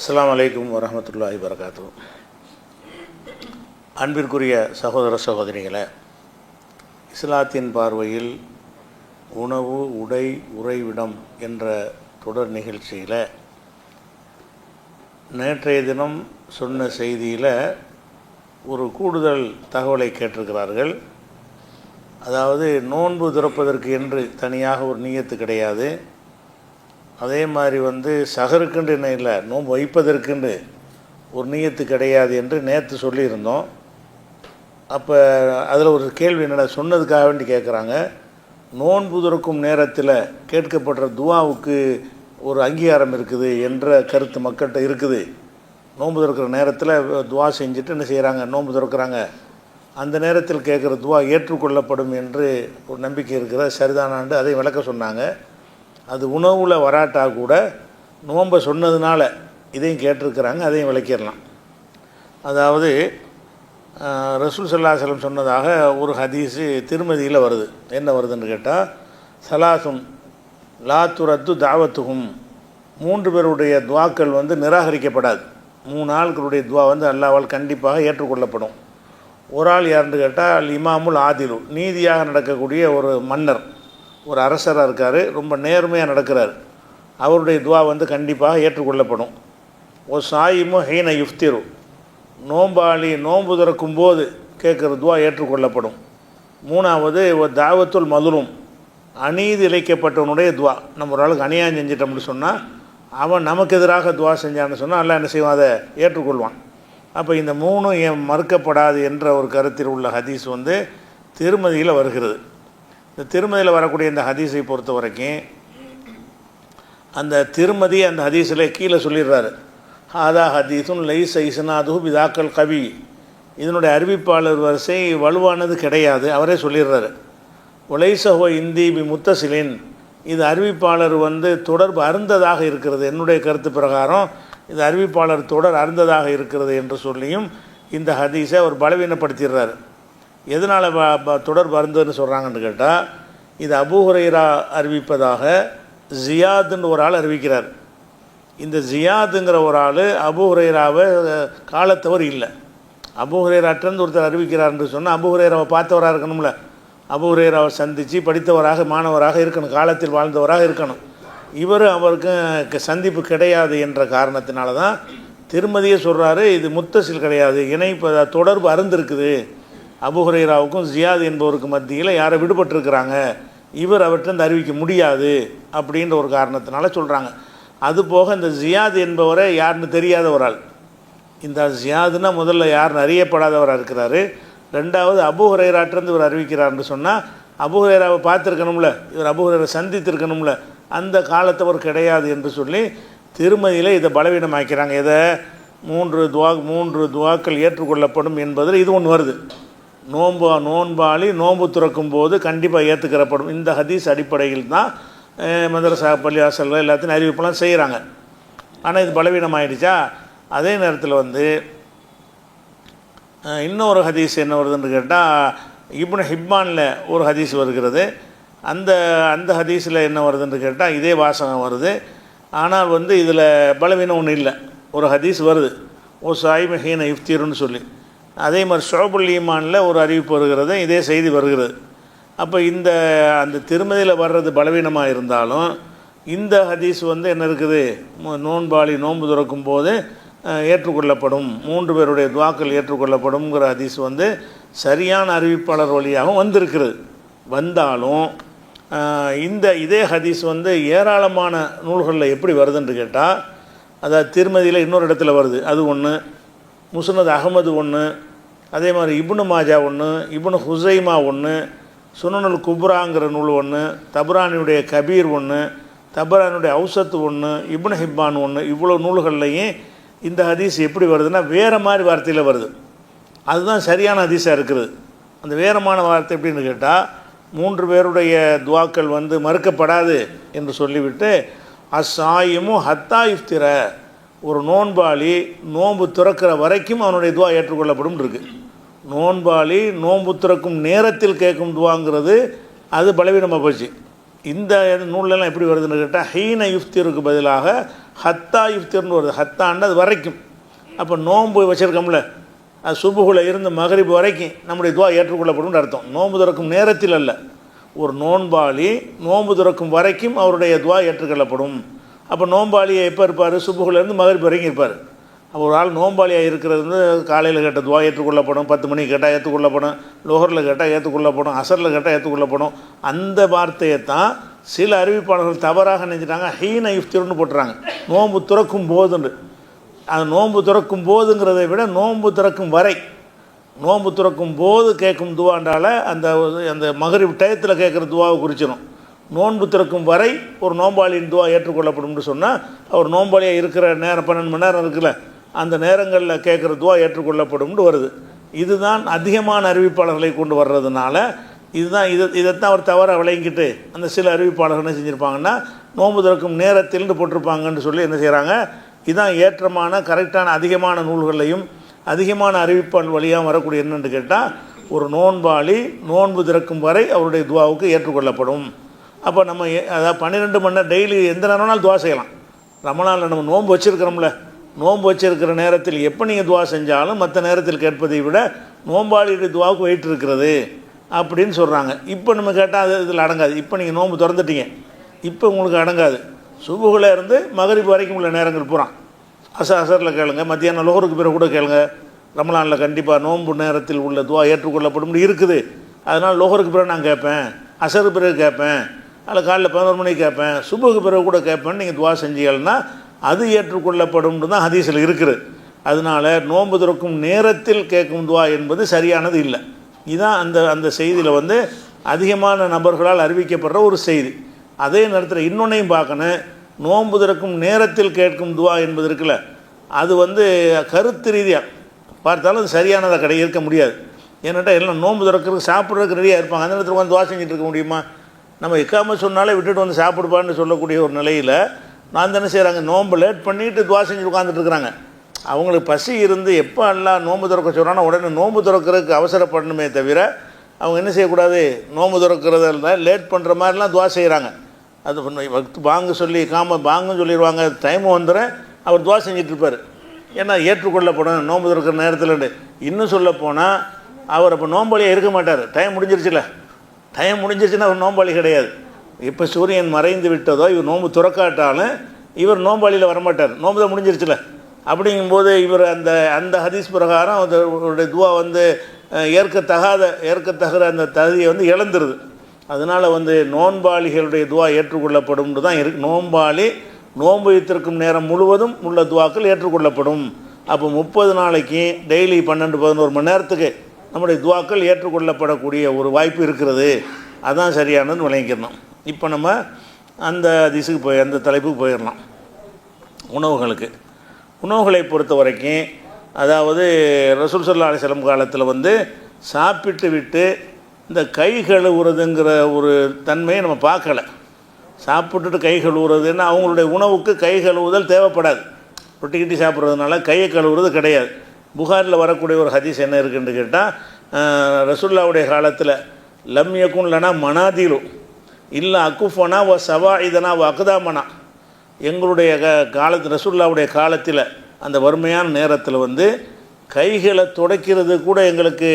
அஸ்ஸலாமு அலைக்கும் வரஹ்மத்துல்லாஹி வபரகாத்துஹு. அன்பிற்குரிய சகோதர சகோதரிகளே, இஸ்லாத்தின் பார்வையில் உணவு, உடை, உறைவிடம் என்ற தொடர் நிகழ்ச்சியில் நேற்றைய தினம் சொன்ன செய்தியில் ஒரு கூடுதல் தகவலை கேட்டிருக்கிறார்கள். அதாவது நோன்பு திறப்பதற்கு என்று தனியாக ஒரு நியத்து கிடையாது. அதே மாதிரி சஹருக்குன்று என்ன இல்லை, நோன்பு வைப்பதற்குன்று ஒரு நியத்து கிடையாது என்று நேற்று சொல்லியிருந்தோம். அப்போ அதில் ஒரு கேள்வி என்னென்ன சொன்னதுக்காக வேண்டி கேட்குறாங்க. நோன்பு திறக்கும் நேரத்தில் கேட்கப்படுற துவாவுக்கு ஒரு அங்கீகாரம் இருக்குது என்ற கருத்து மக்கள்கிட்ட இருக்குது. நோன்பு திறக்கிற நேரத்தில் துவா செஞ்சுட்டு என்ன செய்கிறாங்க, நோன்பு திறக்கிறாங்க. அந்த நேரத்தில் கேட்குற துவா ஏற்றுக்கொள்ளப்படும் என்று ஒரு நம்பிக்கை இருக்கிற சரிதானாண்டு அதை விளக்க சொன்னாங்க. அது உணவில் வராட்டா கூட நோன்பை சொன்னதுனால இதையும் கேட்டிருக்கிறாங்க, அதையும் விளக்கிடலாம். அதாவது ரசூல் ஸல்லல்லாஹு அலைஹி வஸல்லம் சொன்னதாக ஒரு ஹதீஸு திருமதியில் வருது. என்ன வருதுன்னு கேட்டால், சலாசுன் லா துரத்து தாவத்துகும், 3 பேருடைய துவாக்கள் நிராகரிக்கப்படாது. 3 ஆட்களுடைய துவா அல்லாஹ்வால் கண்டிப்பாக ஏற்றுக்கொள்ளப்படும். ஒரு ஆள் யாருன்னு கேட்டால், அல் இமாமுல் ஆதிலு, நீதியாக நடக்கக்கூடிய ஒரு மன்னர், ஒரு அரசராக இருக்கார், ரொம்ப நேர்மையாக நடக்கிறார், அவருடைய துவா கண்டிப்பாக ஏற்றுக்கொள்ளப்படும். ஒரு சாயிமு ஹீன யுஃப்திரு, நோம்பாளி நோன்பு திறக்கும் போது கேட்குற துவா ஏற்றுக்கொள்ளப்படும். 3வது ஒரு தாவத்துல் மதுரும், அநீதி இழைக்கப்பட்டவனுடைய துவா. நம்ம ஒரு ஆளுக்கு அநியாயம் செஞ்சிட்டோம்னு சொன்னால், அவன் நமக்கு எதிராக துவா செஞ்சான்னு சொன்னால் அல்லாஹ் என்ன செய்வான், அதை ஏற்றுக்கொள்வான். அப்போ இந்த 3 ஏன் மறுக்கப்படாது என்ற ஒரு கருத்தில் உள்ள ஹதீஸ் திருமதியில் வருகிறது. இந்த திருமதியில் வரக்கூடிய இந்த ஹதீஸை பொறுத்த வரைக்கும் அந்த திருமதி அந்த ஹதீஸில் கீழே சொல்லிடுறாரு, ஹாதா ஹதீஸுன் லைஸ இஸ்னாதுஹு பிதாக்கல் கவி, இதனுடைய அறிவிப்பாளர் வரிசை வலுவானது கிடையாது, அவரே சொல்லிடுறாரு. ஒலைசஹோ இந்தி பி முத்தசிலின், இது அறிவிப்பாளர் தொடர்பு அருந்ததாக இருக்கிறது, என்னுடைய கருத்து பிரகாரம் இது அறிவிப்பாளர் தொடர் அருந்ததாக இருக்கிறது என்று சொல்லியும் இந்த ஹதீஸை அவர் பலவீனப்படுத்திடுறாரு. எதனால் தொடர்பு அருந்ததுன்னு சொல்கிறாங்கன்னு கேட்டால், இது அபூ ஹுரைரா அறிவிப்பதாக ஜியாதுன்னு ஒரு ஆள் அறிவிக்கிறார். இந்த ஜியாதுங்கிற ஒரு ஆள் அபூ ஹுரைராவை காலத்தவர் இல்லை. அபூ ஹுரைராட்டிருந்து ஒருத்தர் அறிவிக்கிறார்னு சொன்னால் அபூ ஹுரைராவை பார்த்தவராக இருக்கணும்ல, அபூ ஹுரைராவை சந்தித்து படித்தவராக மாணவராக இருக்கணும், காலத்தில் வாழ்ந்தவராக இருக்கணும். இவர் அவருக்கு சந்திப்பு கிடையாது என்ற காரணத்தினால தான் திருமதியை சொல்கிறாரு, இது முத்தசில் கிடையாது, இணைப்பு தொடர்பு அருந்திருக்குது. அபூ ஹுரைராவுக்கும் ஜியாத் என்பவருக்கு மத்தியில் யாரை விடுபட்டிருக்கிறாங்க, இவர் அவர்கிட்ட அறிவிக்க முடியாது அப்படின்ற ஒரு காரணத்தினால சொல்கிறாங்க. அதுபோக இந்த ஜியாத் என்பவரை யாருன்னு தெரியாத ஒரு ஆள். இந்த ஜியாதுன்னா முதல்ல யாருன்னு அறியப்படாதவராக இருக்கிறாரு. 2வது அபூ ஹுரைராட்டிருந்து இவர் அறிவிக்கிறார்னு சொன்னால் அபூ ஹுரைராவை பார்த்துருக்கணும்ல, இவர் அபூ ஹுரைரா சந்தித்திருக்கணும்ல, அந்த காலத்தவர் கிடையாது என்று சொல்லி திருமதியில் இதை பலவீனமாக்கிறாங்க. இதை 3 துவாக்கள் ஏற்றுக்கொள்ளப்படும் என்பதில் இது ஒன்று வருது. நோன்பாளி நோன்பு திறக்கும் போது கண்டிப்பாக ஏற்றுக்கிறப்படும். இந்த ஹதீஸ் அடிப்படையில் தான் மதரசா பள்ளிவாசல்கள் எல்லாத்தையும் அறிவிப்பெல்லாம் செய்கிறாங்க. ஆனால் இது பலவீனமாயிடுச்சா. அதே நேரத்தில் இன்னொரு ஹதீஸ் என்ன வருதுன்னு கேட்டால், இப்னு ஹிப்பானில் ஒரு ஹதீஸ் வருகிறது. அந்த ஹதீஸில் என்ன வருதுன்னு கேட்டால் இதே வாசகம் வருது. ஆனால் இதில் பலவீனம் ஒன்றும் இல்லை. ஒரு ஹதீஸ் வருது, ஓ சாயிம் ஹீன இஃப்தீருன்னு சொல்லி. அதே மாதிரி ஷுஅபுல் ஈமானில் ஒரு அறிவிப்பு வருகிறது, இதே செய்தி வருகிறது. அப்போ அந்த திருமதியில் வர்றது பலவீனமாக இருந்தாலும் இந்த ஹதீஸ் என்ன இருக்குது, நோன்பாளி நோன்பு திறக்கும் போது ஏற்றுக்கொள்ளப்படும், 3 பேருடைய துவாக்கள் ஏற்றுக்கொள்ளப்படும்ங்கிற ஹதீஸ் சரியான அறிவிப்பாளர் வழியாகவும் வந்திருக்கிறது. வந்தாலும் இதே ஹதீஸ் ஏராளமான நூல்களில் எப்படி வருதுன்னு கேட்டால், அதாவது திருமதியில் இன்னொரு இடத்துல வருது, அது ஒன்று, முஸ்னத் அஹமது ஒன்று, அதே மாதிரி இப்னு மாஜா ஒன்று, இப்னு ஹுசைமா ஒன்று, சுனனுல் குப்ராங்கிற நூல் ஒன்று, தபரானியுடைய கபீர் ஒன்று, தபரானுடைய அவுசத்து ஒன்று, இப்னு ஹிப்பான் ஒன்று. இவ்வளோ நூல்கள்லையும் இந்த ஹதீஸ் எப்படி வருதுன்னா வேறு மாதிரி வார்த்தையில் வருது. அதுதான் சரியான ஹதீஸாக இருக்குது. அந்த வேறமான வார்த்தை எப்படின்னு கேட்டால், 3 பேருடைய துவாக்கள் மறுக்கப்படாது என்று சொல்லிவிட்டு, அஸ்ஸாயிமு ஹத்தா இஃப்திர, ஒரு நோன்பாளி நோன்பு திறக்கிற வரைக்கும் அவனுடைய துவா ஏற்றுக்கொள்ளப்படும் இருக்குது. நோன்பாளி நோன்பு திறக்கும் நேரத்தில் கேட்கும் துவாங்கிறது அது பலவீனமாக போச்சு. இந்த நூலெல்லாம் எப்படி வருதுன்னு கேட்டால், ஹீன யுஃப்திருக்கு பதிலாக ஹத்தா இஃப்திர்னு வருது. ஹத்தாண்டு அது வரைக்கும். அப்போ நோன்பு வச்சுருக்கோம்ல, அது சுபுகுல இருந்து மகரிப் வரைக்கும் நம்முடைய துவா ஏற்றுக்கொள்ளப்படும் அர்த்தம். நோன்பு திறக்கும் நேரத்தில் அல்ல, ஒரு நோன்பாளி நோன்பு திறக்கும் வரைக்கும் அவருடைய துவா ஏற்றுக்கொள்ளப்படும். அப்போ நோன்பாளியை எப்போ இருப்பார்? சுபுகுலேருந்து மகரிப் வரைக்கும் இருப்பார். அப்போ ஒரு ஆள் நோன்பாளியாக இருக்கிறது வந்து காலையில் கேட்ட துவா ஏற்றுக்கொள்ளப்படும், 10 மணிக்கு கேட்டால் ஏற்றுக்கொள்ளப்படும், லோஹரில் கேட்டால் ஏற்றுக்கொள்ளப்படும், அசரில் கேட்டால் ஏற்றுக்கொள்ளப்படும். அந்த வார்த்தையை தான் சில அறிவிப்பாளர்கள் தவறாக நினைச்சிட்டாங்க, ஹீன இஃப்திர்னு போட்டுறாங்க, நோன்பு திறக்கும் போதுன்னு. அது நோன்பு திறக்கும் போதுங்கிறதை விட நோன்பு திறக்கும் வரை, நோன்பு திறக்கும் போது கேட்கும் துவாண்டால் அந்த அந்த மகரிப் டயத்தில் கேட்குற துவாவை குறிச்சிடும். நோன்பு திறக்கும் வரை ஒரு நோன்பாளியின் துவா ஏற்றுக்கொள்ளப்படும்னு சொன்னால், அவர் நோன்பாளியாக இருக்கிற நேரம் 12 மணி நேரம் இருக்குல்ல, அந்த நேரங்களில் கேட்குற துவா ஏற்றுக்கொள்ளப்படும்னு வருது. இதுதான் அதிகமான அறிவிப்பாளர்களை கொண்டு வர்றதுனால இதுதான் இதைத்தான் அவர் தவறாக விளங்கிட்டு அந்த சில அறிவிப்பாளர்கள் என்ன செஞ்சுருப்பாங்கன்னா, நோன்பு திறக்கும் நேரத்தில்னு போட்டிருப்பாங்கன்னு சொல்லி என்ன செய்கிறாங்க, இதுதான் ஏற்றமான கரெக்டான அதிகமான நூல்களையும் அதிகமான அறிவிப்பாளர் வழியாக வரக்கூடிய என்னென்னு கேட்டால், ஒரு நோன்பாளி நோன்பு திறக்கும் வரை அவருடைய துவாவுக்கு ஏற்றுக்கொள்ளப்படும். அப்போ நம்ம அதாவது 12 மணி நேரம் டெய்லி எந்த நேரம்னாலும் துவா செய்யலாம். ரமலானில் நம்ம நோன்பு வச்சுருக்கிறோம்ல, நோன்பு வச்சுருக்கிற நேரத்தில் எப்போ நீங்கள் துவா செஞ்சாலும் மற்ற நேரத்தில் கேட்பதை விட நோன்பாளியுடைய துவாவுக்கு வெயிட் இருக்கிறது அப்படின்னு சொல்கிறாங்க. இப்போ நம்ம கேட்டால் அது இதில் அடங்காது. இப்போ நீங்கள் நோன்பு திறந்துட்டீங்க, இப்போ உங்களுக்கு அடங்காது. சுபுகுல இருந்து மகரிப் வரைக்கும் உள்ள நேரங்கள் பூரா அசரில் கேளுங்க, மத்தியானம் லோகருக்கு பிறகு கூட கேளுங்க. ரமலானில் கண்டிப்பாக நோன்பு நேரத்தில் உள்ள துவா ஏற்றுக்கொள்ளப்படும் இருக்குது. அதனால் லோகருக்கு பிறகு நான் கேட்பேன், அசருக்கு பிறகு கேட்பேன், அதில் காலைல 11 மணிக்கு கேட்பேன், சுபுக்கு பிறகு கூட கேட்பேன்னு நீங்கள் துவா செஞ்சீங்கன்னா அது ஏற்றுக்கொள்ளப்படும் தான் ஹதீஸில் இருக்குது. அதனால் நோன்பு திறக்கும் நேரத்தில் கேட்கும் துவா என்பது சரியானது இல்லை. இதுதான் அந்த அந்த செய்தியில் வந்து அதிகமான நபர்களால் அறிவிக்கப்படுற ஒரு செய்தி. அதே நேரத்தில் இன்னொன்னையும் பார்க்கணும், நோன்பு திறக்கும் நேரத்தில் கேட்கும் துவா என்பது இருக்குல்ல, அது வந்து கருத்து ரீதியாக பார்த்தாலும் அது சரியானதாக இருக்க முடியாது. ஏன்னாட்டா எல்லாம் நோன்பு திறக்கிறதுக்கு சாப்பிட்றதுக்கு ரெடியாக இருப்பாங்க, அந்த நேரத்தில் வந்து துவா செஞ்சுட்டு இருக்க முடியுமா? நம்ம எக்காம சொன்னாலே விட்டுட்டு வந்து சாப்பிடுப்பான்னு சொல்லக்கூடிய ஒரு நிலையில் நான் தானே செய்கிறாங்க, நோன்பு லேட் பண்ணிவிட்டு துவா செஞ்சு உட்காந்துட்டு இருக்கிறாங்க. அவங்களுக்கு பசி இருந்து எப்போ எல்லாம் நோன்பு திறக்க சொல்கிறாங்கன்னா உடனே நோன்பு திறக்கிறதுக்கு அவசரப்படணுமே தவிர அவங்க என்ன செய்யக்கூடாது, நோன்பு திறக்கிறதில்ல லேட் பண்ணுற மாதிரிலாம் துவா செய்கிறாங்க. அது பாங்கு சொல்லி பாங்குன்னு சொல்லிடுவாங்க, டைமு வந்துடும், அவர் துவா செஞ்சிட்ருப்பார். ஏன்னா ஏற்றுக்கொள்ளப்படும் நோன்பு திறக்கிற நேரத்தில். இன்னும் சொல்ல போனால் அவர் அப்போ நோம்பாளியாக இருக்க மாட்டார். டைம் முடிஞ்சிருச்சுல, டைம் முடிஞ்சிருச்சுன்னா அவர் நோம்பாளி கிடையாது. இப்போ சூரியன் மறைந்து விட்டதோ இவர் நோன்பு துறக்காட்டாலும் இவர் நோம்பாளியில் வரமாட்டார், நோன்பு தான் முடிஞ்சிருச்சுல. அப்படிங்கும்போது இவர் அந்த அந்த ஹதீஸ் பிரகாரம் அவருடைய துவா வந்து ஏற்கத்தகுற அந்த தகுதியை வந்து இழந்துருது. அதனால் வந்து நோன்பாளிகளுடைய துவா ஏற்றுக்கொள்ளப்படும் தான் இருக்குது. நோன்பாளி நோன்பு வைத்திருக்கும் நேரம் முழுவதும் உள்ள துவாக்கள் ஏற்றுக்கொள்ளப்படும். அப்போ 30 நாளைக்கு டெய்லி 12-11 மணி நேரத்துக்கு நம்முடைய துவாக்கள் ஏற்றுக்கொள்ளப்படக்கூடிய ஒரு வாய்ப்பு இருக்கிறது. அதுதான் சரியானதுன்னு விளங்கிக்கணும். இப்போ நம்ம அந்த திசுக்கு அந்த தலைப்புக்கு போயிடலாம். உணவுகளை பொறுத்த வரைக்கும், அதாவது ரசூல் ஸல்லல்லாஹு அலைஹி வஸல்லம் காலத்தில் வந்து சாப்பிட்டு விட்டு இந்த கை கழுவுறதுங்கிற ஒரு தன்மையை நம்ம பார்க்கலை. சாப்பிட்டுட்டு கை கழுவுறதுன்னா அவங்களுடைய உணவுக்கு கை கழுவுதல் தேவைப்படாது. ரொட்டி கிட்டி சாப்பிட்றதுனால கையை கழுவுறது கிடையாது. புகாரில் வரக்கூடிய ஒரு ஹதீஸ் என்ன இருக்குன்னு கேட்டால், ரசூலுல்லாஹ்வுடைய காலத்தில் லம் யகுன் லனா மனாதிலு இல்லை அக்குஃபனா வ சவாஇதனா வ அக்தாமனா, எங்களுடைய காலத்தில் ரசூலுல்லாஹ்வுடைய காலத்தில் அந்த வறுமையான நேரத்தில் வந்து கைகளை துடைக்கிறது கூட எங்களுக்கு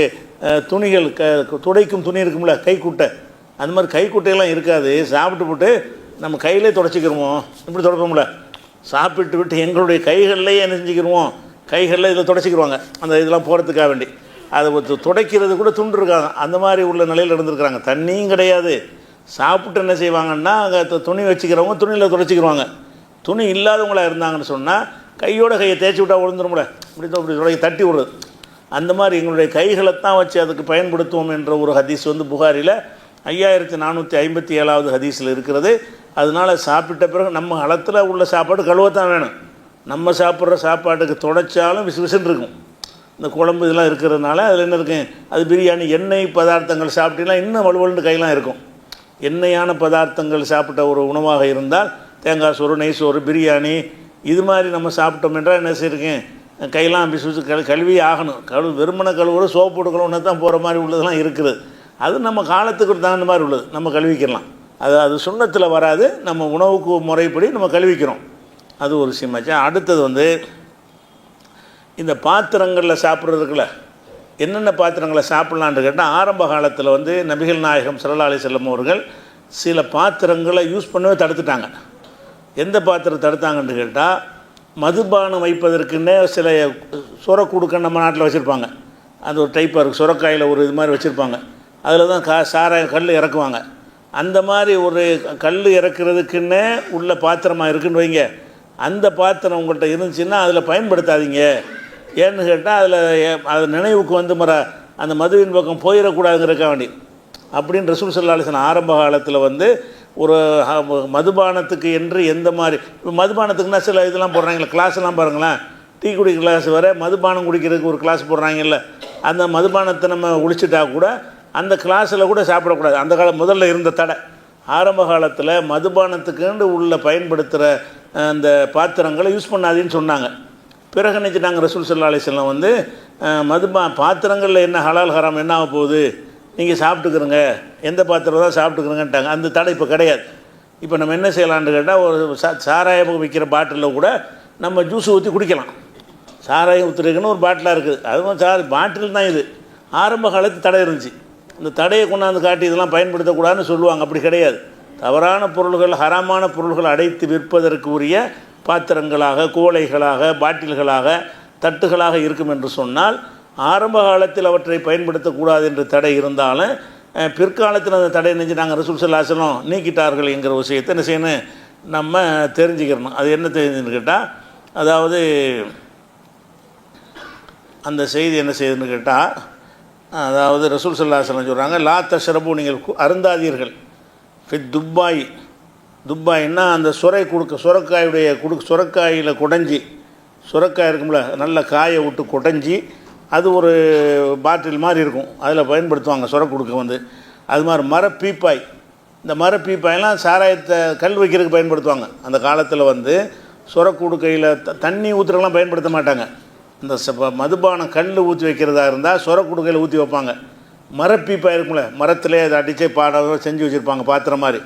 துணிகள் துடைக்கும் துணி இருக்கும்ல, கைக்குட்டை, அந்த மாதிரி கைக்குட்டையெல்லாம் இருக்காது. சாப்பிட்டு போட்டு நம்ம கையிலே துடைச்சிக்கிறோமோ, இப்படி துடைப்போம்ல, சாப்பிட்டு விட்டு எங்களுடைய கைகள்லேயே என்ன செஞ்சுக்கிடுவோம், கைகளில் இதில் துடைச்சிக்கிடுவாங்க அந்த இதெல்லாம் போகிறதுக்காக வேண்டி. அதை துடைக்கிறது கூட துண்டு இருக்காங்க. அந்த மாதிரி உள்ள நிலையில் இருந்துருக்குறாங்க. தண்ணியும் கிடையாது. சாப்பிட்டு என்ன செய்வாங்கன்னா அங்கே துணி வச்சுக்கிறவங்க துணியில் துடைச்சிக்கிடுவாங்க. துணி இல்லாதவங்களாக இருந்தாங்கன்னு சொன்னால் கையோட கையை தேய்ச்சி விட்டால் விழுந்துரும்ல, இப்படி தொடங்கி தட்டி விடுறது. அந்த மாதிரி எங்களுடைய கைகளைத்தான் வச்சு அதுக்கு பயன்படுத்துவோம் என்ற ஒரு ஹதீஸ் வந்து புகாரில் 5457வது ஹதீஸில் இருக்கிறது. அதனால் சாப்பிட்ட பிறகு நம்ம களத்தில் உள்ள சாப்பாடு கழுவத்தான் வேணும். நம்ம சாப்பிட்ற சாப்பாட்டுக்கு துடைச்சாலும் விசுவிசுன்னு இருக்கும். இந்த குழம்பு இதெல்லாம் இருக்கிறதுனால அதில் என்ன இருக்கும், அது பிரியாணி எண்ணெய் பதார்த்தங்கள் சாப்பிட்டீங்கன்னா இன்னும் வலுவலுன்னு கையெல்லாம் இருக்கும். எண்ணெயான பதார்த்தங்கள் சாப்பிட்ட ஒரு உணவாக இருந்தால் தேங்காய் சோறு, நெய் சோறு, பிரியாணி இது மாதிரி நம்ம சாப்பிட்டோம் என்றால் என்ன செய்யிருக்கேன், கையெல்லாம் விசுவிசு கழுவி ஆகணும். வெறுமனை கழுவுற சோப்பு போட்டு கழுவுனா தான் போகிற மாதிரி உள்ளதெல்லாம் இருக்குது. அது நம்ம காலத்துக்கு தகுந்த மாதிரி உள்ளது, நம்ம கழுவிக்கலாம். அது சுண்ணத்தில் வராது, நம்ம உணவுக்கு முறைப்படி நம்ம கழுவிக்கிறோம். அது ஒரு விஷயமாச்சு. அடுத்தது வந்து இந்த பாத்திரங்களில் சாப்பிட்றதுக்குள்ள என்னென்ன பாத்திரங்களை சாப்பிட்லான்னு கேட்டால், ஆரம்ப காலத்தில் வந்து நபிகள் நாயகம் ஸல்லல்லாஹு அலைஹி வஸல்லம் அவர்கள் சில பாத்திரங்களை யூஸ் பண்ணவே தடுத்துட்டாங்க. எந்த பாத்திரம் தடுத்தாங்கன்னு கேட்டால், மதுபானம் வைப்பதற்குன்னே சில சுரக்குடுக்க நம்ம நாட்டில் வச்சுருப்பாங்க. அது ஒரு டைப்பாக இருக்குது, சுரக்காயில் ஒரு இது மாதிரி வச்சுருப்பாங்க. அதில் தான் சாராயம் கல் இறக்குவாங்க. அந்த மாதிரி ஒரு கல் இறக்குறதுக்குன்னே உள்ள பாத்திரமாக இருக்குன்னு வைங்க, அந்த பாத்திரம் உங்கள்கிட்ட இருந்துச்சுன்னா அதில் பயன்படுத்தாதீங்க. ஏன்னு கேட்டால் அது நினைவுக்கு வந்து அந்த மதுவின் பக்கம் போயிடக்கூடாதுங்கிறக்க வேண்டி அப்படின்னு ரசூல் ஸல்லல்லாஹு அலைஹி வஸல்லம் ஆரம்ப காலத்தில் வந்து ஒரு மதுபானத்துக்கு என்று எந்த மாதிரி, இப்போ மதுபானத்துக்குன்னா சில இதெல்லாம் போடுறாங்களே, கிளாஸ்லாம் பாருங்களேன், டீ குடிக்கிற கிளாஸ் வர மதுபானம் குடிக்கிறதுக்கு ஒரு கிளாஸ் போடுறாங்கல்ல, அந்த மதுபானத்தை நம்ம குடிச்சிட்டா கூட அந்த கிளாஸில் கூட சாப்பிடக்கூடாது. அந்த முதல்ல இருந்த தடை. ஆரம்ப காலத்தில் மதுபானத்துக்குன்னு உள்ள பயன்படுத்துகிற அந்த பாத்திரங்களை யூஸ் பண்ணாதீன்னு சொன்னாங்க. பிறகு நினச்சிட்டாங்க ரசூல் ஸல்லல்லாஹு அலைஹி வஸல்லம் வந்து பாத்திரங்களில் என்ன ஹலால் ஹராம் என்ன ஆக போகுது, நீங்கள் சாப்பிட்டுக்கிறங்க, எந்த பாத்திரம் தான் சாப்பிட்டுக்கிறங்கன்ட்டாங்க. அந்த தடை இப்போ கிடையாது. இப்போ நம்ம என்ன செய்யலான்னு கேட்டால், ஒரு சாராயம் விற்கிற பாட்டிலில் கூட நம்ம ஜூஸ் ஊற்றி குடிக்கலாம். சாராயம் ஊற்றுறதுக்குன்னு ஒரு பாட்டிலாக இருக்குது, அதுவும் பாட்டில் தான். இது ஆரம்ப காலத்து தடை இருந்துச்சு. இந்த தடையை கொண்டாந்து காட்டி இதெல்லாம் பயன்படுத்தக்கூடாதுன்னு சொல்லுவாங்க. அப்படி கிடையாது. தவறான பொருள்கள், ஹராமான பொருள்கள் அடைத்து விற்பதற்கு உரிய பாத்திரங்களாக, கோலைகளாக, பாட்டில்களாக, தட்டுகளாக இருக்கும் என்று சொன்னால், ஆரம்ப காலத்தில் அவற்றை பயன்படுத்தக்கூடாது என்று தடை இருந்தாலும் பிற்காலத்தில் அந்த தடை நினைஞ்சு நாங்கள் ரசூல் ஸல்லல்லாஹு அலைஹி வஸல்லம் நீக்கிட்டார்கள் என்கிற விஷயத்தை என்ன செய்யணும், நம்ம தெரிஞ்சுக்கிறணும். அது என்ன தெரிஞ்சுன்னு கேட்டால், அதாவது அந்த செய்தி என்ன செய்யுதுன்னு கேட்டால், அதாவது ரசூல் ஸல்லல்லாஹு அலைஹி வஸல்லம் சொல்கிறாங்க, லா தஷ்ரபு, நீங்கள் அருந்தாதீர்கள், ஃபித் துப்பாய், துப்பாயின்னா அந்த சுரக்காயுடைய சுரக்காயில் குடஞ்சி, சுரக்காய் இருக்கும்ல, நல்ல காயை விட்டு குடஞ்சி அது ஒரு பாட்டில் மாதிரி இருக்கும், அதில் பயன்படுத்துவாங்க சுரக்குடுக்க வந்து. அது மாதிரி மரப்பீப்பாய், இந்த மரப்பீப்பாயெல்லாம் சாராயத்தை கல் வைக்கிறதுக்கு பயன்படுத்துவாங்க. அந்த காலத்தில் வந்து சுரக்குடுக்கையில் தண்ணி ஊற்றுறதுலாம் பயன்படுத்த மாட்டாங்க. இந்த மதுபானம் கல் ஊற்றி வைக்கிறதா இருந்தால் சுரக்குடுக்கையில் ஊற்றி வைப்பாங்க. மரப்பீப்பாய் இருக்கும்ல, மரத்திலே அதை அடித்து பாடம் செஞ்சு வச்சுருப்பாங்க பாத்திரம் மாதிரி.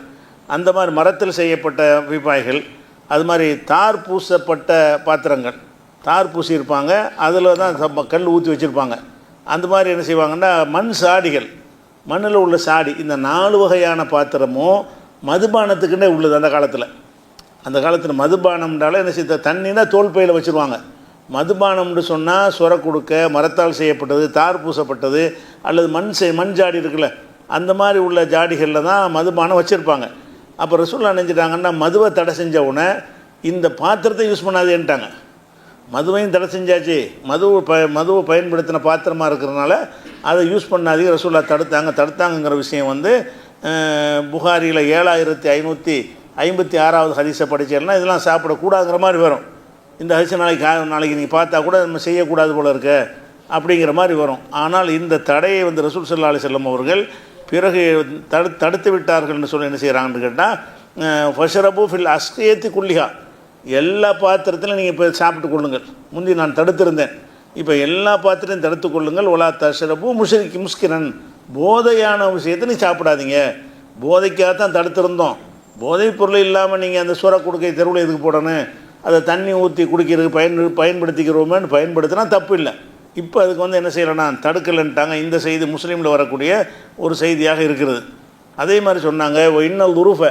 அந்த மாதிரி மரத்தில் செய்யப்பட்ட பீப்பாய்கள், அது மாதிரி தார் பூசப்பட்ட பாத்திரங்கள், தார் பூசியிருப்பாங்க, அதில் தான் கல் ஊற்றி வச்சுருப்பாங்க. அந்த மாதிரி என்ன செய்வாங்கன்னா, மண் சாடிகள், மண்ணில் உள்ள சாடி, இந்த 4 வகையான பாத்திரமும் மதுபானத்துக்குன்னே உள்ளது. அந்த காலத்தில் மதுபானம்ன்றால என்ன செய்ய, தண்ணினா தோல் பையில் வச்சுருவாங்க. மதுபானம்னு சொன்னால் சுர கொடுக்க மரத்தால் செய்யப்பட்டது, தார் பூசப்பட்டது, அல்லது மண் ஜாடி இருக்குல்ல, அந்த மாதிரி உள்ள ஜாடிகளில் தான் மதுபானம் வச்சுருப்பாங்க. அப்போ ரசூலுல்லாஹ் நினைச்சிட்டாங்கன்னா, மதுவை தடை செஞ்ச உடனே இந்த பாத்திரத்தை யூஸ் பண்ணாதேன்ட்டாங்க. மதுவையும் தடை செஞ்சாச்சு, மதுவை பயன்படுத்தின பாத்திரமாக இருக்கிறதுனால அதை யூஸ் பண்ணாதீங்க ரசூலுல்லாஹ் தடுத்தாங்கங்கிற விஷயம் வந்து புகாரியில் 7556வது ஹதீஸை படித்தேன்னா இதெல்லாம் சாப்பிடக்கூடாதுங்கிற மாதிரி வரும். இந்த ஹதீஸை நாளைக்கு நீங்கள் பார்த்தா கூட நம்ம செய்யக்கூடாது போல இருக்க அப்படிங்கிற மாதிரி வரும். ஆனால் இந்த தடையை வந்து ரசூல் ஸல்லல்லாஹு அலைஹி வஸல்லம் அவர்கள் பிறகு தடுத்து விட்டார்கள்னு சொல்லி என்ன செய்கிறாங்கன்னு கேட்டால், ஃபஷ்ரபு ஃபில் அஸ்கியத்தி குல்லிஹா, எல்லா பாத்திரத்திலும் நீங்கள் இப்போ சாப்பிட்டு கொள்ளுங்கள். முந்தி நான் தடுத்திருந்தேன், இப்போ எல்லா பாத்திரத்தையும் தடுத்து கொள்ளுங்கள். ஒலா தஷ்ரபு முஸ்கிரன், போதையான விஷயத்தை நீ சாப்பிடாதீங்க. போதைக்காகத்தான் தடுத்திருந்தோம். போதைப் பொருள் இல்லாமல் நீங்கள் அந்த சுர கொடுக்கை தெருவில் எதுக்கு போடணும், அதை தண்ணி ஊற்றி குடிக்கிறதுக்கு பயன்படுத்திக்கிறோமேன்னு பயன்படுத்தினா தப்பு இல்லை. இப்போ அதுக்கு வந்து என்ன செய்யலைன்னா தடுக்கலைன்ட்டாங்க. இந்த செய்தி முஸ்லீமில் வரக்கூடிய ஒரு செய்தியாக இருக்கிறது. அதே மாதிரி சொன்னாங்க, இன்னல் துருஃபை,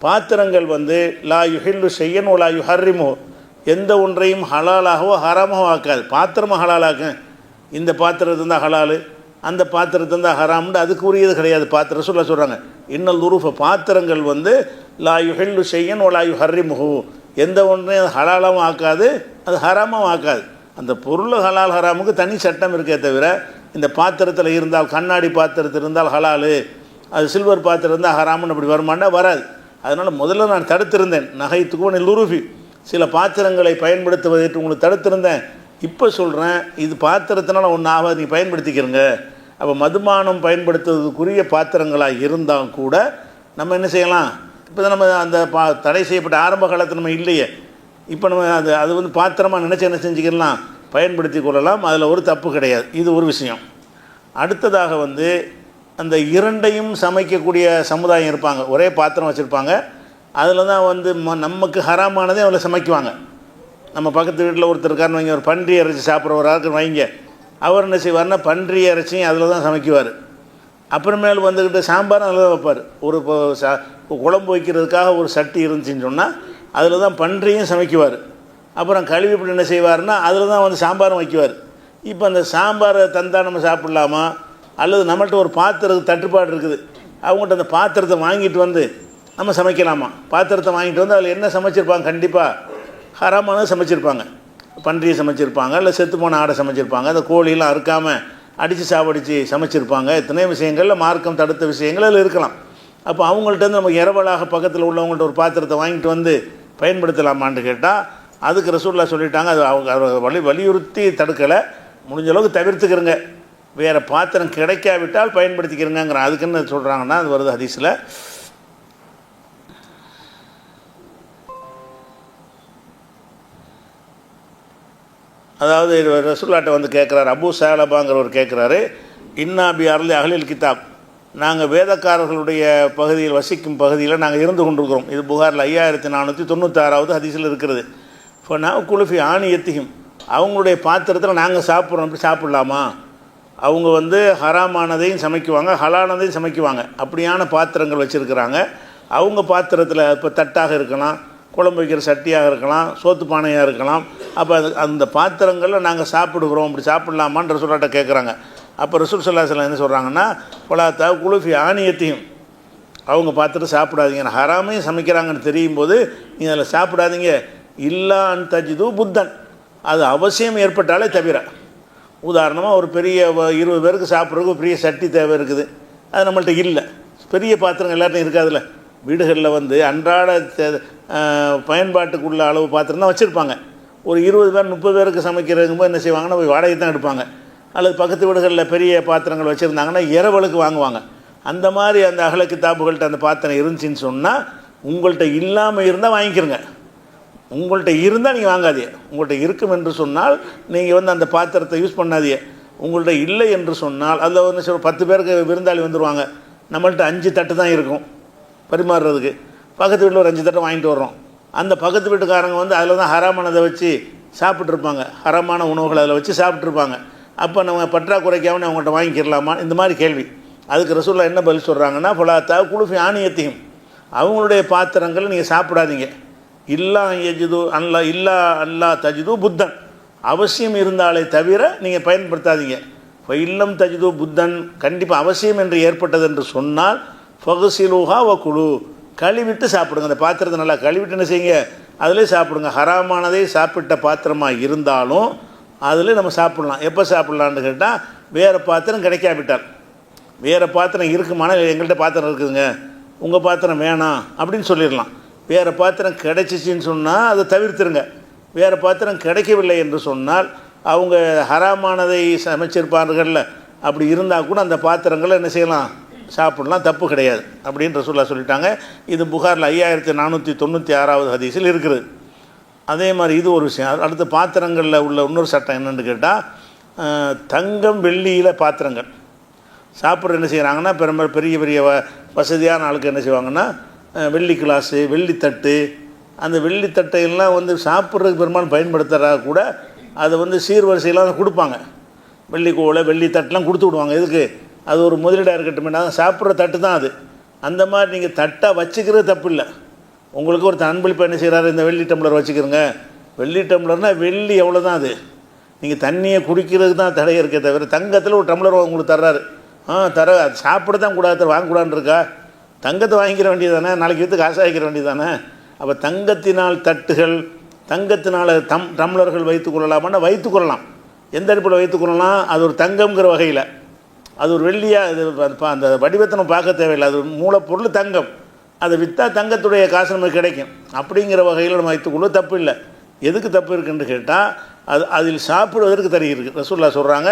பாத்திரங்கள் வந்து லா யுஹில்லு ஷையன் ஒலா யுஹர்ரிமு, எந்த ஒன்றையும் ஹலாலாகவோ ஹராமாகவோ ஆக்காது. பாத்திரமாக ஹலாலாக்கும், இந்த பாத்திரத்தை தான் ஹலாலு, அந்த பாத்திரத்தை தான் ஹராம்னு அதுக்கு உரியது கிடையாது. பாத்திரம் சொல்கிறாங்க, இன்னல் துருஃபை, பாத்திரங்கள் வந்து லா யுஹில்லு ஷையன் ஒலா யுஹர்ரிமுஹு, எந்த ஒன்றையும் ஹலாலாகவும் ஆக்காது, அது ஹராமாகவும் ஆக்காது. அந்த பொருள் ஹலால் ஹராமுக்கு தனி சட்டம் இருக்கே தவிர, இந்த பாத்திரத்தில் இருந்தால், கண்ணாடி பாத்திரத்தில் இருந்தால் ஹலாலு, அது சில்வர் பாத்திரம் இருந்தால் ஹராமுன்னு அப்படி வருமானா வராது. அதனால் முதல்ல நான் தடுத்திருந்தேன். நகைத்துக்கும் லுருஃபி, சில பாத்திரங்களை பயன்படுத்துவதற்கு உங்களுக்கு தடுத்திருந்தேன். இப்போ சொல்கிறேன், இது பாத்திரத்தினால ஒன்று ஆகாது, நீங்கள் பயன்படுத்திக்கிறங்க. அப்போ மதுபானம் பயன்படுத்துவதற்குரிய பாத்திரங்களாக இருந்தால் கூட நம்ம என்ன செய்யலாம், இப்போ தான் நம்ம அந்த தடை செய்யப்பட்ட ஆரம்ப காலத்தில் நம்ம இல்லையே, இப்போ நம்ம அது வந்து பாத்திரமாக நினச்சி என்ன செஞ்சுக்கலாம், பயன்படுத்தி கொள்ளலாம். அதில் ஒரு தப்பு கிடையாது. இது ஒரு விஷயம். அடுத்ததாக வந்து அந்த இரண்டையும் சமைக்கக்கூடிய சமுதாயம் இருப்பாங்க. ஒரே பாத்திரம் வச்சுருப்பாங்க, அதில் தான் வந்து நமக்கு ஹராமானதே அவளை சமைக்குவாங்க. நம்ம பக்கத்து வீட்டில் ஒருத்தர் இருக்காருன்னு வைங்க, ஒரு பன்றி இறைச்சி சாப்பிட்றவராக வைங்க, அவர் என்ன செய்வார்னா பன்றி இறைச்சியும் அதில் தான் சமைக்குவார். அப்புறமேல் வந்துக்கிட்டு சாம்பாரும் அதில் தான் வைப்பார். ஒரு குழம்பு வைக்கிறதுக்காக ஒரு சட்டி இருந்துச்சின்னு சொன்னால் அதில் தான் பன்றியும் சமைக்குவார். அப்புறம் கழுவி இப்படி என்ன செய்வார்னா அதில் தான் வந்து சாம்பாரும் வைக்குவார். இப்போ அந்த சாம்பாரை தந்தால் நம்ம சாப்பிட்லாமா, அல்லது நம்மள்ட்ட ஒரு பாத்திரத்துக்கு தட்டுப்பாடு இருக்குது, அவங்கள்ட்ட அந்த பாத்திரத்தை வாங்கிட்டு வந்து நம்ம சமைக்கலாமா? பாத்திரத்தை வாங்கிட்டு வந்து அதில் என்ன சமைச்சிருப்பாங்க? கண்டிப்பாக ஹராமானது சமைச்சிருப்பாங்க. பன்றியை சமைச்சிருப்பாங்க, இல்லை செத்து போன ஆடை சமைச்சிருப்பாங்க, அந்த கோழியெல்லாம் அறுக்காமல் அடித்து சாவடித்து சமைச்சிருப்பாங்க. எத்தனை விஷயங்களில் மார்க்கம் தடுத்த விஷயங்கள் அதில் இருக்கலாம். அப்போ அவங்கள்ட்டேருந்து நம்ம இரவலாக பக்கத்தில் உள்ளவங்கள்ட்ட ஒரு பாத்திரத்தை வாங்கிட்டு வந்து பயன்படுத்தலாமான்னு கேட்டால் அதுக்கு ரசூலுல்லாஹ் சொல்லிட்டாங்க. அது அவங்க வலியுறுத்தி தடுக்கலை, முடிஞ்ச அளவுக்கு தவிர்த்துக்கிறங்க. வேறு பாத்திரம் கிடைக்காவிட்டால் பயன்படுத்திக்கிறங்கிறான். அதுக்கு என்ன சொல்கிறாங்கன்னா, அது வருது ஹதீஸில், அதாவது ரசூலுல்லாஹ்ட்ட வந்து கேட்குறாரு, அபூ சாலபாங்கிறவர் கேட்குறாரு, இன்னாபி அருள் அஹ்லில் கிதாப், நாங்கள் வேதக்காரர்களுடைய பகுதியில் வசிக்கும் பகுதியில் நாங்கள் இருந்து கொண்டிருக்கிறோம். இது புகாரில் 5496வது ஹதீஸில் இருக்கிறது. இப்போ நான் குலுஃபி ஆணியத்தையும், அவங்களுடைய பாத்திரத்தில் நாங்கள் சாப்பிட்றோம், அப்படி சாப்பிட்லாமா? அவங்க வந்து ஹராமானதையும் சமைக்குவாங்க, ஹலானதையும் சமைக்குவாங்க. அப்படியான பாத்திரங்கள் வச்சுருக்கிறாங்க. அவங்க பாத்திரத்தில் இப்போ தட்டாக இருக்கலாம், குழம்பு வைக்கிற சட்டியாக இருக்கலாம், சோத்து பானையாக இருக்கலாம். அப்போ அந்த பாத்திரங்களில் நாங்கள் சாப்பிடுகிறோம், அப்படி சாப்பிட்லாமான்னு ரசூலுல்லாஹ்ட்ட கேட்குறாங்க. அப்போ ரசூல் ஸல்லல்லாஹு அலைஹி வஸல்லம் என்ன சொல்கிறாங்கன்னா, பலாத்தா குலுஃபி ஆணியத்தையும், அவங்க பார்த்துட்டு சாப்பிடாதீங்க. ஹராமையும் சமைக்கிறாங்கன்னு தெரியும் போது நீங்கள் அதில் சாப்பிடாதீங்க. இல்லா அன் தஜிது புத்தன், அது அவசியம் ஏற்பட்டாலே தவிர. உதாரணமாக ஒரு பெரிய 20 பேருக்கு சாப்பிட்றதுக்கு ஒரு பெரிய சட்டி தேவை இருக்குது, அது நம்மள்ட்ட இல்லை. பெரிய பாத்திரங்கள் எல்லாத்தையும் இருக்காதுல்ல. வீடுகளில் வந்து அன்றாட பயன்பாட்டுக்குள்ள அளவு பாத்திரம் தான் வச்சுருப்பாங்க. ஒரு 20 பேர் 30 பேருக்கு சமைக்கிறதுக்கும்போது என்ன செய்வாங்கன்னா, போய் வாடகை தான் எடுப்பாங்க. அல்லது பக்கத்து வீடுகளில் பெரிய பாத்திரங்கள் வச்சுருந்தாங்கன்னா இரவலுக்கு வாங்குவாங்க. அந்த மாதிரி அந்த அகல கிதாபுகள்கிட்ட அந்த பாத்திரம் இருந்துச்சின்னு சொன்னால், உங்கள்கிட்ட இல்லாமல் இருந்தால் வாங்கிக்கிறங்க. உங்கள்கிட்ட இருந்தால் நீங்கள் வாங்காதீங்க. உங்கள்கிட்ட இருக்கும் என்று சொன்னால் நீங்கள் வந்து அந்த பாத்திரத்தை யூஸ் பண்ணாதீங்க. உங்கள்கிட்ட இல்லை என்று சொன்னால், அதில் வந்து 10 பேருக்கு விருந்தாளி வந்துடுவாங்க, நம்மள்கிட்ட 5 தட்டு தான் இருக்கும் பரிமாறுறதுக்கு. பக்கத்து வீட்டில் ஒரு 5 தட்டை வாங்கிட்டு வர்றோம். அந்த பக்கத்து வீட்டுக்காரங்க வந்து அதில் தான் ஹராமானதை வச்சு சாப்பிட்ருப்பாங்க, ஹராமான உணவுகளை அதில் வச்சு சாப்பிட்ருப்பாங்க. அப்போ நம்ம பற்றாக்குறைக்காமல் அவங்கள்ட்ட வாங்கிக்கிறலாமா? இந்த மாதிரி கேள்வி. அதுக்கு ரசூலுல்லாஹ் என்ன பதில் சொல்கிறாங்கன்னா, ஃபலாத்தா குலுஃபி ஆணியத்தையும், அவங்களுடைய பாத்திரங்கள் நீங்கள் சாப்பிடாதீங்க. இல்லா யஜிது அல்லா இல்லா அல்லா தஜிது புத்தன், அவசியம் இருந்தாலே தவிர நீங்கள் பயன்படுத்தாதீங்க. இப்போ இல்லம் தஜிது புத்தன், கண்டிப்பாக அவசியம் என்று ஏற்பட்டது என்று சொன்னால் ஃபகுசிலுஹா வ குலு, கழுவிட்டு சாப்பிடுங்க. அந்த பாத்திரத்தை நல்லா கழுவிட்டு என்ன செய்யுங்க, அதிலே சாப்பிடுங்க. ஹராமானதை சாப்பிட்ட பாத்திரமாக இருந்தாலும் அதில் நம்ம சாப்பிட்லாம். எப்போ சாப்பிட்லான்னு கேட்டால், வேறு பாத்திரம் கிடைக்காவிட்டால். வேறு பாத்திரம் இருக்குமானா, எங்கள்கிட்ட பாத்திரம் இருக்குதுங்க, உங்கள் பாத்திரம் வேணாம் அப்படின்னு சொல்லிடலாம். வேறு பாத்திரம் கிடைச்சிச்சின்னு சொன்னால் அதை தவிர்த்துருங்க. வேறு பாத்திரம் கிடைக்கவில்லை என்று சொன்னால், அவங்க ஹராமானதை சமைச்சிருப்பார்கள்ல, அப்படி இருந்தால் கூட அந்த பாத்திரங்களை என்ன செய்யலாம், சாப்பிடலாம், தப்பு கிடையாது அப்படின்னு ரசூலுல்லாஹ் சொல்லிட்டாங்க. இது புகாரில் 5496வது ஹதீஸில் இருக்குது. அதே மாதிரி இது ஒரு விஷயம். அடுத்த பாத்திரங்களில் உள்ள இன்னொரு சட்டம் என்னென்னு கேட்டால், தங்கம் வெள்ளியில் பாத்திரங்கள் சாப்பிட்ற என்ன செய்கிறாங்கன்னா, பெரிய பெரிய வசதியான ஆளுக்கு என்ன செய்வாங்கன்னா, வெள்ளி கிளாஸு, வெள்ளித்தட்டு, அந்த வெள்ளித்தட்டையெல்லாம் வந்து சாப்பிட்றதுக்கு பெரும்பாலும் பயன்படுத்துகிறா கூட அதை வந்து சீர்வரிசையெல்லாம் கொடுப்பாங்க. வெள்ளிக்கோலை வெள்ளித்தட்டெலாம் கொடுத்து விடுவாங்க. எதுக்கு? அது ஒரு முதலீடாக இருக்கட்டும், சாப்பிட்ற தட்டு தான் அது. அந்த மாதிரி நீங்கள் தட்டாக வச்சுக்கிறது தப்பு இல்லை. உங்களுக்கு ஒரு அன்பளிப்பு என்ன செய்கிறாரு, இந்த வெள்ளி டம்ளர் வச்சுக்கிறோங்க. வெள்ளி டம்ளர்னால் வெள்ளி எவ்வளோ தான் அது, நீங்கள் தண்ணியை குடிக்கிறதுக்கு தான் தடை இருக்கே தவிர, தங்கத்தில் ஒரு டம்ளர் உங்களுக்கு தர்றாரு, அது சாப்பிட தான் கூடாது, வாங்கக்கூடாதுன்னு இருக்கா? தங்கத்தை வாங்கிக்கிற வேண்டியது தானே, நாளைக்கு விற்று காசு வாங்கிக்கிற வேண்டியது தானே. அப்போ தங்கத்தினால் தட்டுகள், தங்கத்தினால் டம்ளர்கள் வைத்துக்கொள்ளலாமான்னா வைத்துக்கொள்ளலாம். எந்த அடிப்பில் வைத்துக்கொள்ளலாம்? அது ஒரு தங்கம்ங்கிற வகையில், அது ஒரு வெள்ளியாக, இது அந்த வடிவத்தை நம்ம பார்க்க தேவையில்லை, அது மூலப்பொருள் தங்கம், அதை விற்றா தங்கத்துடைய காசு நமக்கு கிடைக்கும். அப்படிங்கிற வகையில் நம்ம வைத்துக்கொள்ள தப்பு இல்லை. எதுக்கு தப்பு இருக்குன்னு கேட்டால், அதில் சாப்பிடுவதற்கு தடை இருக்குது. ரசூலுல்லாஹ் சொல்கிறாங்க,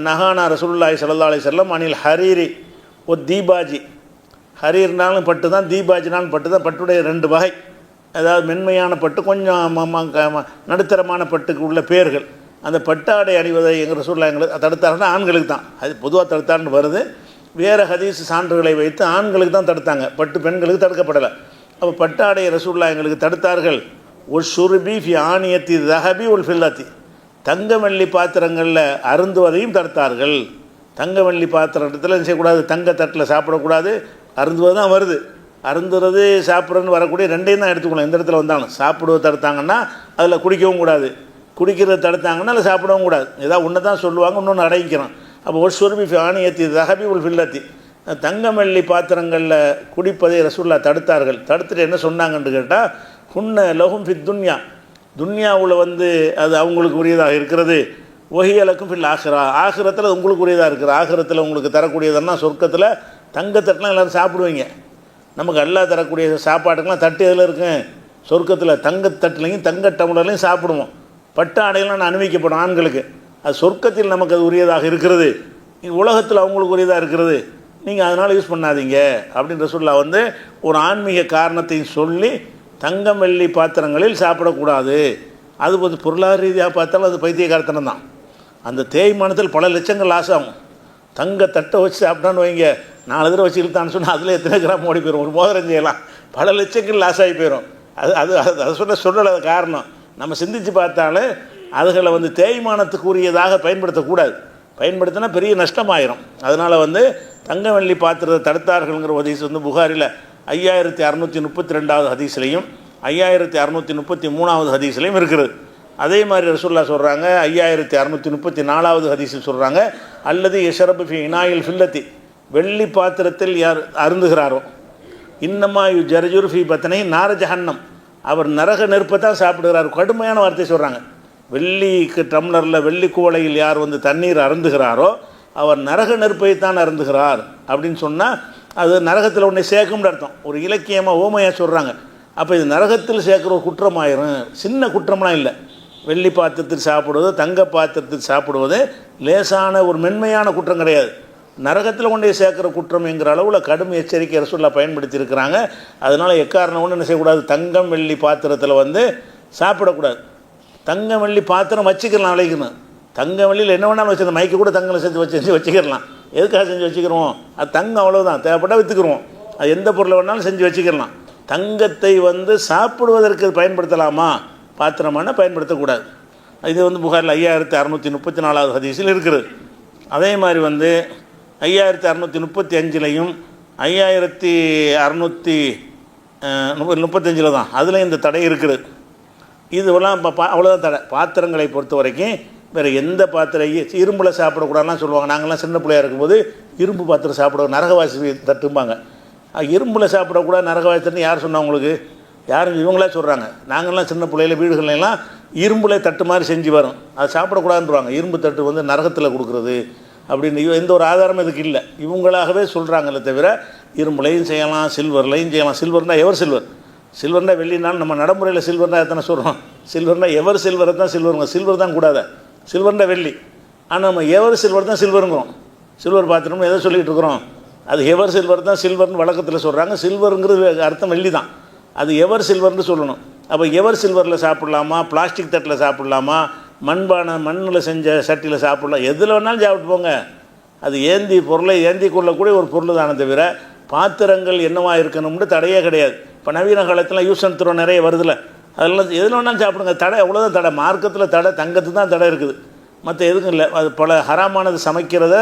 நஹானா ரசூலுல்லாஹி ஸல்லல்லாஹு அலைஹி வஸல்லம் அனில் ஹரீரி ஒ தீபாஜி. ஹரீர்னாலும் பட்டு தான், தீபாஜினாலும் பட்டு தான். பட்டுடைய 2 வகை, அதாவது மென்மையான பட்டு, கொஞ்சம் நடுத்தரமான பட்டுக்கு உள்ள பேர்கள். அந்த பட்டாடை அணிவதை எங்கள் ரசூலுல்லாஹ் எங்களுக்கு தடுத்தாருன்னா ஆண்களுக்கு தான், அது பொதுவாக தடுத்தாருன்னு வருது. வேறு ஹதீஸ் சான்றுகளை வைத்து ஆண்களுக்கு தான் தடுத்தாங்க, பட்டு பெண்களுக்கு தடுக்கப்படலை. அப்போ பட்டாடையை ரசூலுல்லாஹ் எங்களுக்கு தடுத்தார்கள். ஒரு ஷுருபி ஃபி ஆனியத்தி தஹபி உல் ஃபில்லத்தி, தங்க வெள்ளி பாத்திரங்களில் அருந்துவதையும் தடுத்தார்கள். தங்க வெள்ளி பாத்திரத்தில் செய்யக்கூடாது, தங்க தட்டில் சாப்பிடக்கூடாது, அருந்துவது தான் வருது. அருந்துறது சாப்பிட்றதுன்னு வரக்கூடிய ரெண்டையும் தான் எடுத்துக்கணும். எந்த இடத்துல வந்தாலும் சாப்பிடுவது தடுத்தாங்கன்னா அதில் குடிக்கவும் கூடாது, குடிக்கிறது தடுத்தாங்கன்னா அதில் சாப்பிடவும் கூடாது. ஏதாவது ஒன்று தான் சொல்லுவாங்க, இன்னொன்று அடங்கிக்கிறோம். அப்போ ஒரு ஷுருபி ஃபி ஆனியத்தி தஹபி உல் ஃபில்லத்தி, தங்கம் வெள்ளி பாத்திரங்களில் குடிப்பதை ரசூலுல்லாஹ் தடுத்தார்கள். தடுத்துட்டு என்ன சொன்னாங்கன்னு கேட்டால், ஹுன்ன லஹும் ஃபித் துன்யா, துன்யாவில் அது அவங்களுக்கு உரியதாக இருக்கிறது. ஒஹியலக்கும் ஃபில் ஆஹிரா, ஆகிரத்தில் உங்களுக்கு உரியதாக இருக்குது. ஆகிரத்தில் உங்களுக்கு தரக்கூடியதுன்னா சொர்க்கத்தில் தங்கத்தட்டெலாம் எல்லோரும் சாப்பிடுவீங்க. நமக்கு அல்லாஹ் தரக்கூடிய சாப்பாட்டுக்கெலாம் தட்டு எதில் இருக்கும்? சொர்க்கத்தில் தங்கத்தட்டுலையும் தங்க டம்ளர்லையும் சாப்பிடுவோம். பட்டு ஆடைகள்லாம் நான் அனுமதிக்கப்படும் ஆண்களுக்கு. அது சொர்க்கத்தில் நமக்கு அது உரியதாக இருக்கிறது, உலகத்தில் அவங்களுக்கு உரியதாக இருக்கிறது, நீங்கள் அதனால் யூஸ் பண்ணாதீங்க அப்படின்னு ரசூலுல்லாஹ் ஒரு ஆன்மீக காரணத்தையும் சொல்லி தங்கம் வெள்ளி பாத்திரங்களில் சாப்பிடக்கூடாது. அது பொருளாதார ரீதியாக பார்த்தாலும் அது பைத்தியக்காரத்தனம் தான். அந்த தேய்மானத்தில் பல லட்சங்கள் லாஸ் ஆகும். தங்க தட்டை வச்சு சாப்பிட்டான்னு வைங்க, 4 தடவை வச்சு இழுத்தான்னு சொன்னால் அதில் எத்தனை கிராம் ஓடி போயிடும். ஒரு மோதிரம் செய்யலாம், பல லட்சங்கள் லாஸ் ஆகி போயிடும். அது சொல்லலை காரணம். நம்ம சிந்தித்து பார்த்தாலும் அதுகளை தேய்மானத்துக்குரியதாக பயன்படுத்தக்கூடாது. பயன்படுத்தினா பெரிய நஷ்டமாயிரும். அதனால் தங்க வெள்ளி பாத்திரத்தை தடுத்தார்கள்ங்கிற ஹதீஸ் புகாரில் 5632 ஹதீஸ்லையும் 5633 ஹதீஸ்லையும் இருக்கிறது. அதே மாதிரி ரசூலுல்லாஹ் சொல்கிறாங்க 5634 ஹதீஸில் சொல்கிறாங்க, அல்லது யஷரபு ஃபி இனாயில் ஃபில்லத்தி, வெள்ளி பாத்திரத்தில் யார் அருந்துகிறாரோ, இன்னமா யு ஜர்ஜுர் ஃபி பத்தனை நார ஜஹன்னம், அவர் நரக நெருப்பை தான் சாப்பிடுகிறார். கடுமையான வார்த்தை சொல்கிறாங்க. வெள்ளிக்கு டம்ளரில் வெள்ளி குவளையில் யார் தண்ணீர் அருந்துகிறாரோ அவர் நரக நெருப்பை தான் அருந்துகிறார் அப்படின்னு சொன்னால் அது நரகத்தில் ஒன்றை சேர்க்கும்னு அர்த்தம். ஒரு இலக்கியமாக ஓமையாக சொல்கிறாங்க. அப்போ இது நரகத்தில் சேர்க்குற ஒரு குற்றமாயிரும். சின்ன குற்றம்லாம் இல்லை. வெள்ளி பாத்திரத்தில் சாப்பிடுவது, தங்க பாத்திரத்தில் சாப்பிடுவது லேசான ஒரு மென்மையான குற்றம் கிடையாது. நரகத்தில் கொண்டே சேர்க்குற குற்றம் என்கிற அளவில் கடும் எச்சரிக்கை ரசூலுல்லாஹ் பயன்படுத்தி இருக்கிறாங்க. அதனால் எக்காரணம் ஒன்று என்ன செய்யக்கூடாது, தங்கம் வெள்ளி பாத்திரத்தில் சாப்பிடக்கூடாது. தங்கம் வெள்ளி பாத்திரம் வச்சுக்கலாம், விளைக்கணும். தங்க வெள்ளியில் என்ன வேணாலும் வச்சு, அந்த மைக்கு கூட தங்கத்தில் செஞ்சு வச்சுக்கிடலாம். எதுக்காக செஞ்சு வச்சுக்கிறோம்? அது தங்கம் அவ்வளோதான், தேவைப்பட்டால் விற்றுக்குருவோம். அது எந்த பொருளை வேணாலும் செஞ்சு வச்சுக்கிடலாம். தங்கத்தை சாப்பிடுவதற்கு பயன்படுத்தலாமா, பாத்திரமான பயன்படுத்தக்கூடாது. இது புகாரில் 5634 ஹதீஸில் இருக்கிறது. அதே மாதிரி 5635லையும் 5635 தான் அதில் இந்த தடை இருக்குது. இதுவெல்லாம் அவ்வளோதான் தடை. பாத்திரங்களை பொறுத்த வரைக்கும் வேறு எந்த பாத்திரம், இரும்பில் சாப்பிடக்கூடாதுலாம் சொல்லுவாங்க. நாங்கள்லாம் சின்ன பிள்ளையாக இருக்கும்போது இரும்பு பாத்திரம் சாப்பிட நரகவாசி தட்டும்பாங்க. இரும்பில் சாப்பிடக்கூடாது நரகவாசி தட்டுன்னு யார் சொன்னா உங்களுக்கு? யாரும் இவங்களே சொல்கிறாங்க. நாங்கள்லாம் சின்ன பிள்ளையில வீடுகள்லாம் இரும்பில் தட்டு மாதிரி செஞ்சு வரும், அது சாப்பிடக்கூடாதுன்றாங்க. இரும்பு தட்டு நரகத்தில் கொடுக்குறது அப்படின்னு எந்த ஒரு ஆதாரமும் இதுக்கு இல்லை. இவங்களாகவே சொல்கிறாங்களே தவிர இரும்புலையும் செய்யலாம், சில்வர்லையும் செய்யலாம். சில்வர்னால் எவர் சில்வர், சில்வர்னால் வெள்ளினாலும் நம்ம நடைமுறையில் சில்வர்னால் எத்தனை சொல்கிறோம்? சில்வர்னால் எவர் சில்வரை தான் சில்வருங்க. சில்வர் தான் கூடாத, சில்வர்னால் வெள்ளி. ஆனால் நம்ம எவர் சில்வர் தான் சில்வருங்கிறோம். சில்வர் பாத்திரம்னு எதை சொல்லிகிட்டு இருக்கிறோம்? அது எவர் சில்வர் தான் சில்வர்னு வழக்கத்தில் சொல்கிறாங்க. சில்வருங்கிறது அர்த்தம் வெள்ளி தான், அது எவர் சில்வர்னு சொல்லணும். அப்போ எவர் சில்வரில் சாப்பிட்லாமா, பிளாஸ்டிக் தட்டில் சாப்பிட்லாமா, மண்ணில் செஞ்ச சட்டியில் சாப்பிட்லாம், எதில் வேணாலும் சாப்பிட்டு போங்க. அது பொருளை ஏந்தி கொள்ளக்கூடிய ஒரு பொருள் தானே தவிர பாத்திரங்கள் என்னவாக இருக்கணும்னு தடையே கிடையாது. இப்போ நவீன காலத்தில் யூஸ் அண்ட் த்ரோ நிறைய வருதில்ல, அதெல்லாம் எதில் வேணாலும் சாப்பிடுங்க. தடை அவ்வளோதான் தடை. மார்க்கத்தில் தடை தங்கத்துக்கு தான் தடை இருக்குது, மற்ற எதுக்கும் இல்லை. அது பல ஹராமானது சமைக்கிறத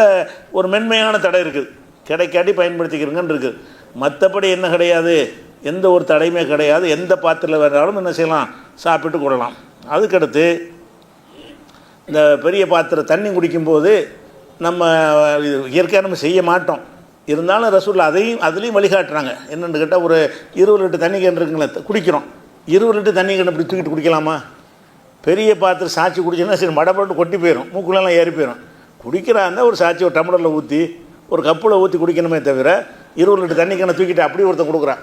ஒரு மென்மையான தடை இருக்குது, கிடைக்காட்டி பயன்படுத்திக்கிறங்கன்னு இருக்குது. மற்றபடி என்ன கிடையாது, எந்த ஒரு தடையுமே கிடையாது. எந்த பாத்திரத்தில் வேணாலும் என்ன செய்யலாம், சாப்பிட்டு கொள்ளலாம். அதுக்கடுத்து இந்த பெரிய பாத்திரம் தண்ணி குடிக்கும்போது நம்ம இயற்கையாக நம்ம செய்ய மாட்டோம். இருந்தாலும் ரசூலுல்லாஹ் அதுலேயும் வழிகாட்டுறாங்க. என்னென்னு கேட்டால், ஒரு 20 லிட்டர் தண்ணி கேன் இருக்குங்களே, குடிக்கிறோம். 20 லிட்டர் தண்ணி கேன் இப்படி தூக்கிட்டு குடிக்கலாமா? பெரிய பாத்திரம் சாய்ச்சி குடிச்சோன்னா சரி மடப்பட்டு கொட்டி போயிடும், மூக்குலெல்லாம் ஏறி போயிடும். குடிக்கிறா இருந்தால் ஒரு சாய்ச்சி ஒரு டம்ளரில் ஊற்றி ஒரு கப்பில் ஊற்றி குடிக்கணுமே தவிர 20 லிட்டர் தண்ணி கேனை தூக்கிட்டு அப்படி ஒருத்தன் கொடுக்குறான்.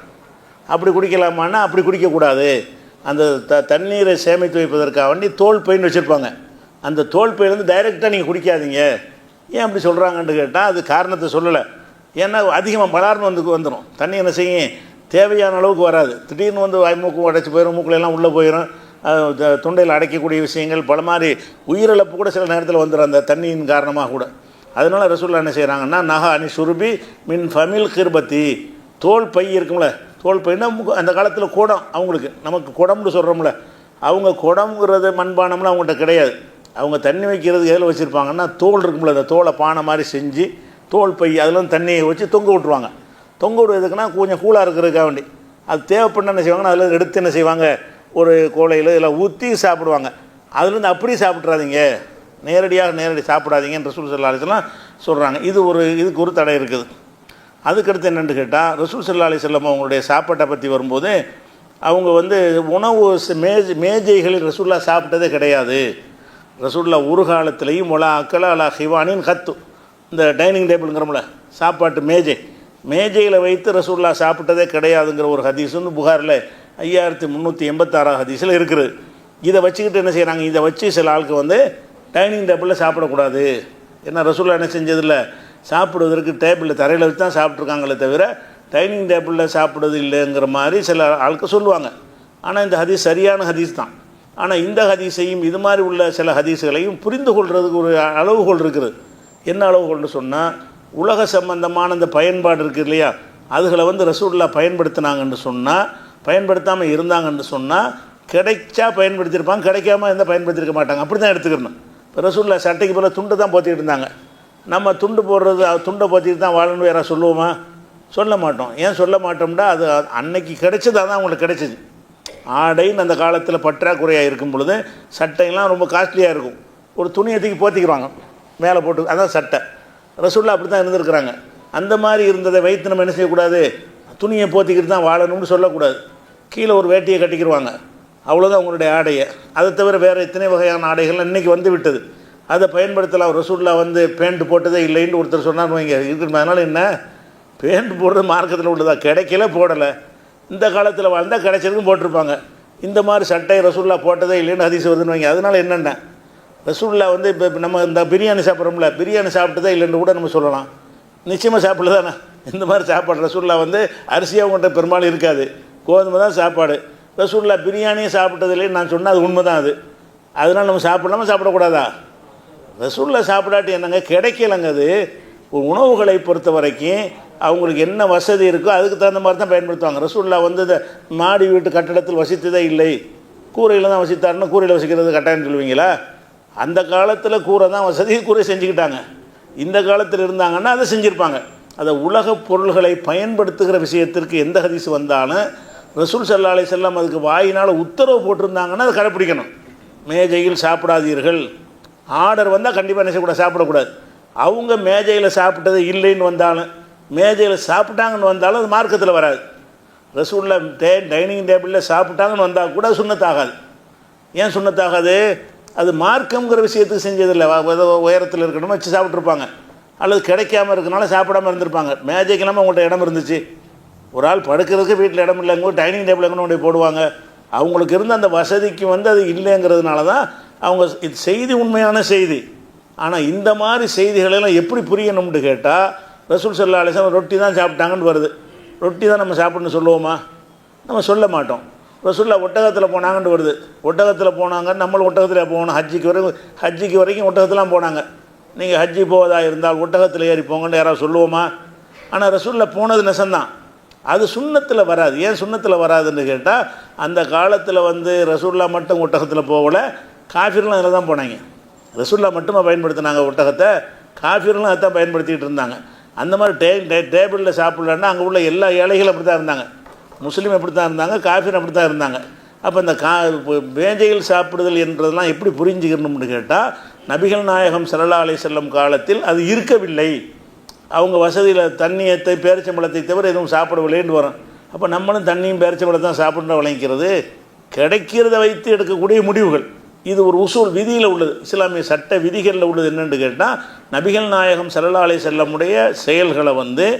அப்படி குடிக்கலாமான்னா அப்படி குடிக்கக்கூடாது. அந்த தண்ணீரை சேமித்து வைப்பதற்காக வேண்டி தோல் பைன்னு வச்சுருப்பாங்க. அந்த தோல் பையிலேருந்து டைரெக்டாக நீங்கள் குடிக்காதீங்க. ஏன் அப்படி சொல்கிறாங்கன்னு கேட்டால் அது காரணத்தை சொல்லலை. ஏன்னா அதிகமாக பலார்னு வந்துடும் தண்ணி. என்ன செய்யும், தேவையான அளவுக்கு வராது. திடீர்னு மூக்கு உடைச்சி போயிடும், மூக்கிலெல்லாம் உள்ளே போயிடும், தொண்டையில் அடைக்கக்கூடிய விஷயங்கள் பல மாதிரி உயிரிழப்பு கூட சில நேரத்தில் வந்துடும் அந்த தண்ணியின் காரணமாக கூட. அதனால் ரசூலுல்லாஹ் என்ன செய்கிறாங்கன்னா, நஹா அனி சுருபி மின் ஃபமில் கிர்பத்தி, தோல் பை இருக்கும்ல, தோல் பைனா அந்த காலத்தில் குடம் அவங்களுக்கு, நமக்கு குடம்னு சொல்கிறோம்ல, அவங்க குடம்ங்கிறது மண்பானம்லாம் அவங்கள்ட்ட கிடையாது. அவங்க தண்ணி வைக்கிறது எதில் வச்சுருப்பாங்கன்னா தோல் இருக்கும்ல, அந்த தோலை பானை மாதிரி செஞ்சு தோல் பை அதில் தண்ணியை வச்சு தொங்க விட்ருவாங்க. தொங்க விடுறதுக்குன்னா கொஞ்சம் கூலாக இருக்கிறதுக்காக வேண்டி அது தேவைப்பட்ட என்ன செய்வாங்கன்னா அதில் எடுத்து என்ன செய்வாங்க, ஒரு கோலையில் இதில் ஊற்றி சாப்பிடுவாங்க. அதுலேருந்து அப்படியே சாப்பிட்றாதீங்க, நேரடி சாப்பிடாதீங்கன்னு ரசூல் ஸல்லல்லாஹு அலைஹி வஸல்லம் சொல்கிறாங்க. இதுக்கு ஒரு தடை இருக்குது. அதுக்கடுத்து என்னென்னு கேட்டால், ரசூல் ஸல்லல்லாஹு அலைஹி வஸல்லம் அவங்களுடைய சாப்பாட்டை பற்றி வரும்போது அவங்க உணவு மேஜைகளில் ரசூல்லா சாப்பிட்டதே கிடையாது. ரசூல்லா ஒரு காலத்திலையும் ஒலா அக்கலா அலா ஹிவானின் ஹத்து, இந்த டைனிங் டேபிளுங்கிறோம்ல, சாப்பாட்டு மேஜையில் வைத்து ரசூல்லா சாப்பிட்டதே கிடையாதுங்கிற ஒரு ஹதீஸ் புகாரில் 5386 ஹதீஸில் இருக்குது. இதை வச்சுக்கிட்டு என்ன செய்கிறாங்க, இதை வச்சு சில ஆளுக்கு டைனிங் டேபிளில் சாப்பிடக்கூடாது. ஏன்னா ரசூல்லா என்ன செஞ்சதில்லை, சாப்பிடுவதற்கு டேபிளில் தரையில் வச்சு தான் சாப்பிட்ருக்காங்களே தவிர டைனிங் டேபிளில் சாப்பிடுவது இல்லைங்கிற மாதிரி சில ஆளுக்கு சொல்லுவாங்க. ஆனால் இந்த ஹதீஸ் சரியான ஹதீஸ் தான். ஆனால் இந்த ஹதீஸையும் இது மாதிரி உள்ள சில ஹதீஸுகளையும் புரிந்து கொள்கிறதுக்கு ஒரு அளவுகோல் இருக்குது. என்ன அளவுகோல்னு சொன்னால், உலக சம்பந்தமான இந்த பயன்பாடு இருக்குது இல்லையா, அதுகளை ரசூலுல்லா பயன்படுத்தினாங்கன்னு சொன்னால், பயன்படுத்தாமல் இருந்தாங்கன்னு சொன்னால் கிடைச்சா பயன்படுத்தியிருப்பாங்க, கிடைக்காம இருந்தால் பயன்படுத்தியிருக்க மாட்டாங்க. அப்படி தான் எடுத்துக்கணும். இப்போ ரசூலுல்லா சட்டைக்கு போல துண்டை தான் போத்திக்கிட்டு இருந்தாங்க. நம்ம துண்டு போடுறது துண்டை போத்திக்கிட்டு தான் வாழணும் யாராவது சொல்லுவோமா? சொல்ல மாட்டோம். ஏன் சொல்ல மாட்டோம்னா, அது அன்னைக்கு கிடைச்சது, அதான் அவங்களுக்கு கிடைச்சிது. ஆடைன்னு அந்த காலத்தில் பற்றாக்குறையாக இருக்கும் பொழுது சட்டையெல்லாம் ரொம்ப காஸ்ட்லியாக இருக்கும். ஒரு துணியை தூக்கி போத்திக்கிறாங்க மேலே போட்டு, அதான் சட்டை. ரசூலுல்லா அப்படி தான் இருந்திருக்கிறாங்க. அந்த மாதிரி இருந்ததை வைத்து நம்ம என்ன செய்யக்கூடாது, துணியை போத்திக்கிட்டு தான் வாழணும்னு சொல்லக்கூடாது. கீழே ஒரு வேட்டியை கட்டிக்கிடுவாங்க, அவ்வளோதான் அவங்களுடைய ஆடையை. அதை தவிர வேறு எத்தனை வகையான ஆடைகள் இன்றைக்கி விட்டது, அதை பயன்படுத்தலாம். ரசூலுல்லா பேண்ட் போட்டதே இல்லைன்னு ஒருத்தர் சொன்னார் வைங்க, இருக்கு. அதனால் என்ன, பேண்ட் போடுறது மார்க்கத்தில் உள்ளதா, கிடைக்கல போடலை. இந்த காலத்தில் வாழ்ந்தால் கிடைச்சதுக்கும் போட்டிருப்பாங்க. இந்த மாதிரி சட்டை ரசூலுல்லா போட்டதே இல்லைன்னு ஹதீஸ் வருதுன்னு வைங்க. அதனால் என்னென்ன, ரசூலுல்லா இப்போ நம்ம இந்த பிரியாணி சாப்பிட்றோம்ல, பிரியாணி சாப்பிட்டதே இல்லைன்னு கூட நம்ம சொல்லலாம். நிச்சயமாக சாப்பிடல தானே. இந்த மாதிரி சாப்பாடு ரசூலுல்லா அரிசியாக அவங்கள்ட்ட பெரும்பாலும் இருக்காது, கோதுமை தான் சாப்பாடு. ரசூலுல்லா பிரியாணியும் சாப்பிட்டது இல்லைன்னு நான் சொன்னால் அது உண்மை தான். அதனால் நம்ம சாப்பிடலாமா சாப்பிடக்கூடாதா? ரசூலுல்லா சாப்பிடாட்டி என்னங்க, கிடைக்கலங்க. அது உணவுகளை பொறுத்த வரைக்கும் அவங்களுக்கு என்ன வசதி இருக்கோ அதுக்கு தகுந்த மாதிரி தான் பயன்படுத்துவாங்க. ரசூலுல்லா இந்த மாடி வீட்டு கட்டடத்தில் வசித்ததே இல்லை, கூரையில் தான் வசித்தாருன்னு கூரையில் வசிக்கிறது கட்டாயம்னு சொல்லுவீங்களா? அந்த காலத்தில் கூரை தான் வசதி, கூரை செஞ்சுக்கிட்டாங்க. இந்த காலத்தில் இருந்தாங்கன்னா அதை செஞ்சுருப்பாங்க. அதை உலக பொருள்களை பயன்படுத்துகிற விஷயத்திற்கு எந்த ஹதீஸ் வந்தாலும் ரசூல் ஸல்லல்லாஹு அலைஹி வஸல்லம் அதுக்கு வாயினால் உத்தரவு போட்டிருந்தாங்கன்னா அதை கடைப்பிடிக்கணும். மேஜையில் சாப்பிடாதீர்கள், ஆர்டர் வந்தால் கண்டிப்பாக என்ன செய்யக்கூடாது, சாப்பிடக்கூடாது. அவங்க மேஜையில் சாப்பிட்டது இல்லைன்னு வந்தாலும், மேஜையில் சாப்பிட்டாங்கன்னு வந்தாலும் அது மார்க்கத்தில் வராது. ரசூலுல்லா டைனிங் டேபிளில் சாப்பிட்டாங்கன்னு வந்தால் கூட சுன்னத்தாகாது. ஏன் சுன்னத்தாகாது? அது மார்க்கம்ங்கிற விஷயத்துக்கு செஞ்சதில்லை. உயரத்தில் இருக்கணும் வச்சு சாப்பிட்ருப்பாங்க, அல்லது கிடைக்காம இருக்கனால சாப்பிடாமல் இருந்திருப்பாங்க. மேஜைக்கெல்லாமல் உங்கள்கிட்ட இடம் இருந்துச்சு, ஒரு ஆள் படுக்கிறதுக்கு வீட்டில் இடம் இல்லைங்க, டைனிங் டேபிள் எங்கே கொண்டு போடுவாங்க. அவங்களுக்கு இருந்த அந்த வசதிக்கு அது இல்லைங்கிறதுனால தான் அவங்க இது செய்தி உண்மையான செய்தி. ஆனால் இந்த மாதிரி செய்திகளெல்லாம் எப்படி புரியணும்னு கேட்டால், ரசூல் ஸல்லல்லாஹு அலைஹி வஸல்லம் ரொட்டி தான் சாப்பிட்டாங்கன்னு வருது. ரொட்டி தான் நம்ம சாப்பிட்ணுன்னு சொல்லுவோமா? நம்ம சொல்ல மாட்டோம். ரசூலுல்லா ஒட்டகத்தில் போனாங்கன்னு வருது, ஒட்டகத்தில் போனாங்க, நம்மளும் ஒட்டகத்தில் போகணும். ஹஜ்ஜிக்கு வரைக்கும் ஒட்டகத்திலாம் போனாங்க. நீங்கள் ஹஜ்ஜி போவதாக இருந்தால் ஒட்டகத்தில் ஏறி போங்கன்னு யாராவது சொல்லுவோமா? ஆனால் ரசூலுல்லா போனது நெசந்தான், அது சுன்னத்தில் வராது. ஏன் சுன்னத்தில் வராதுன்னு கேட்டால், அந்த காலத்தில் ரசூலுல்லா மட்டும் ஒட்டகத்தில் போகலை, காஃபிர்களும் அதில் தான் போனாங்க. ரசூலுல்லா மட்டுமா பயன்படுத்தினாங்க ஒட்டகத்தை? காஃபிர்களும் அதை தான் பயன்படுத்திகிட்டு இருந்தாங்க. அந்த மாதிரி டேபிளில் சாப்பிட்லன்னா அங்கே உள்ள எல்லா ஏழைகளும் அப்படி தான் இருந்தாங்க. முஸ்லீம் அப்படி தான் இருந்தாங்க, காஃபிர் அப்படி தான் இருந்தாங்க. அப்போ இந்த மேஜையில் சாப்பிடுதல் என்றதெல்லாம் எப்படி புரிஞ்சுக்கணும்னு கேட்டால், நபிகள் நாயகம் ஸல்லல்லாஹு அலைஹி வஸல்லம் காலத்தில் அது இருக்கவில்லை. அவங்க வசதியில் தண்ணியத்தை பேரிச்சம்பழத்தை தவிர எதுவும் சாப்பிடவில்லைன்னு வரும். அப்போ நம்மளும் தண்ணியும் பேரிச்சம்பழத்தை தான் சாப்பிட்ற விளங்கிறது. கிடைக்கிறத வைத்து எடுக்கக்கூடிய முடிவுகள், இது ஒரு உசூல் விதியில் உள்ளது, இஸ்லாமிய சட்ட விதிகளில் உள்ளது. என்னென்னு கேட்டால், நபிகள் நாயகம் ஸல்லல்லாஹு அலைஹி வஸல்லமுடைய செயல்களை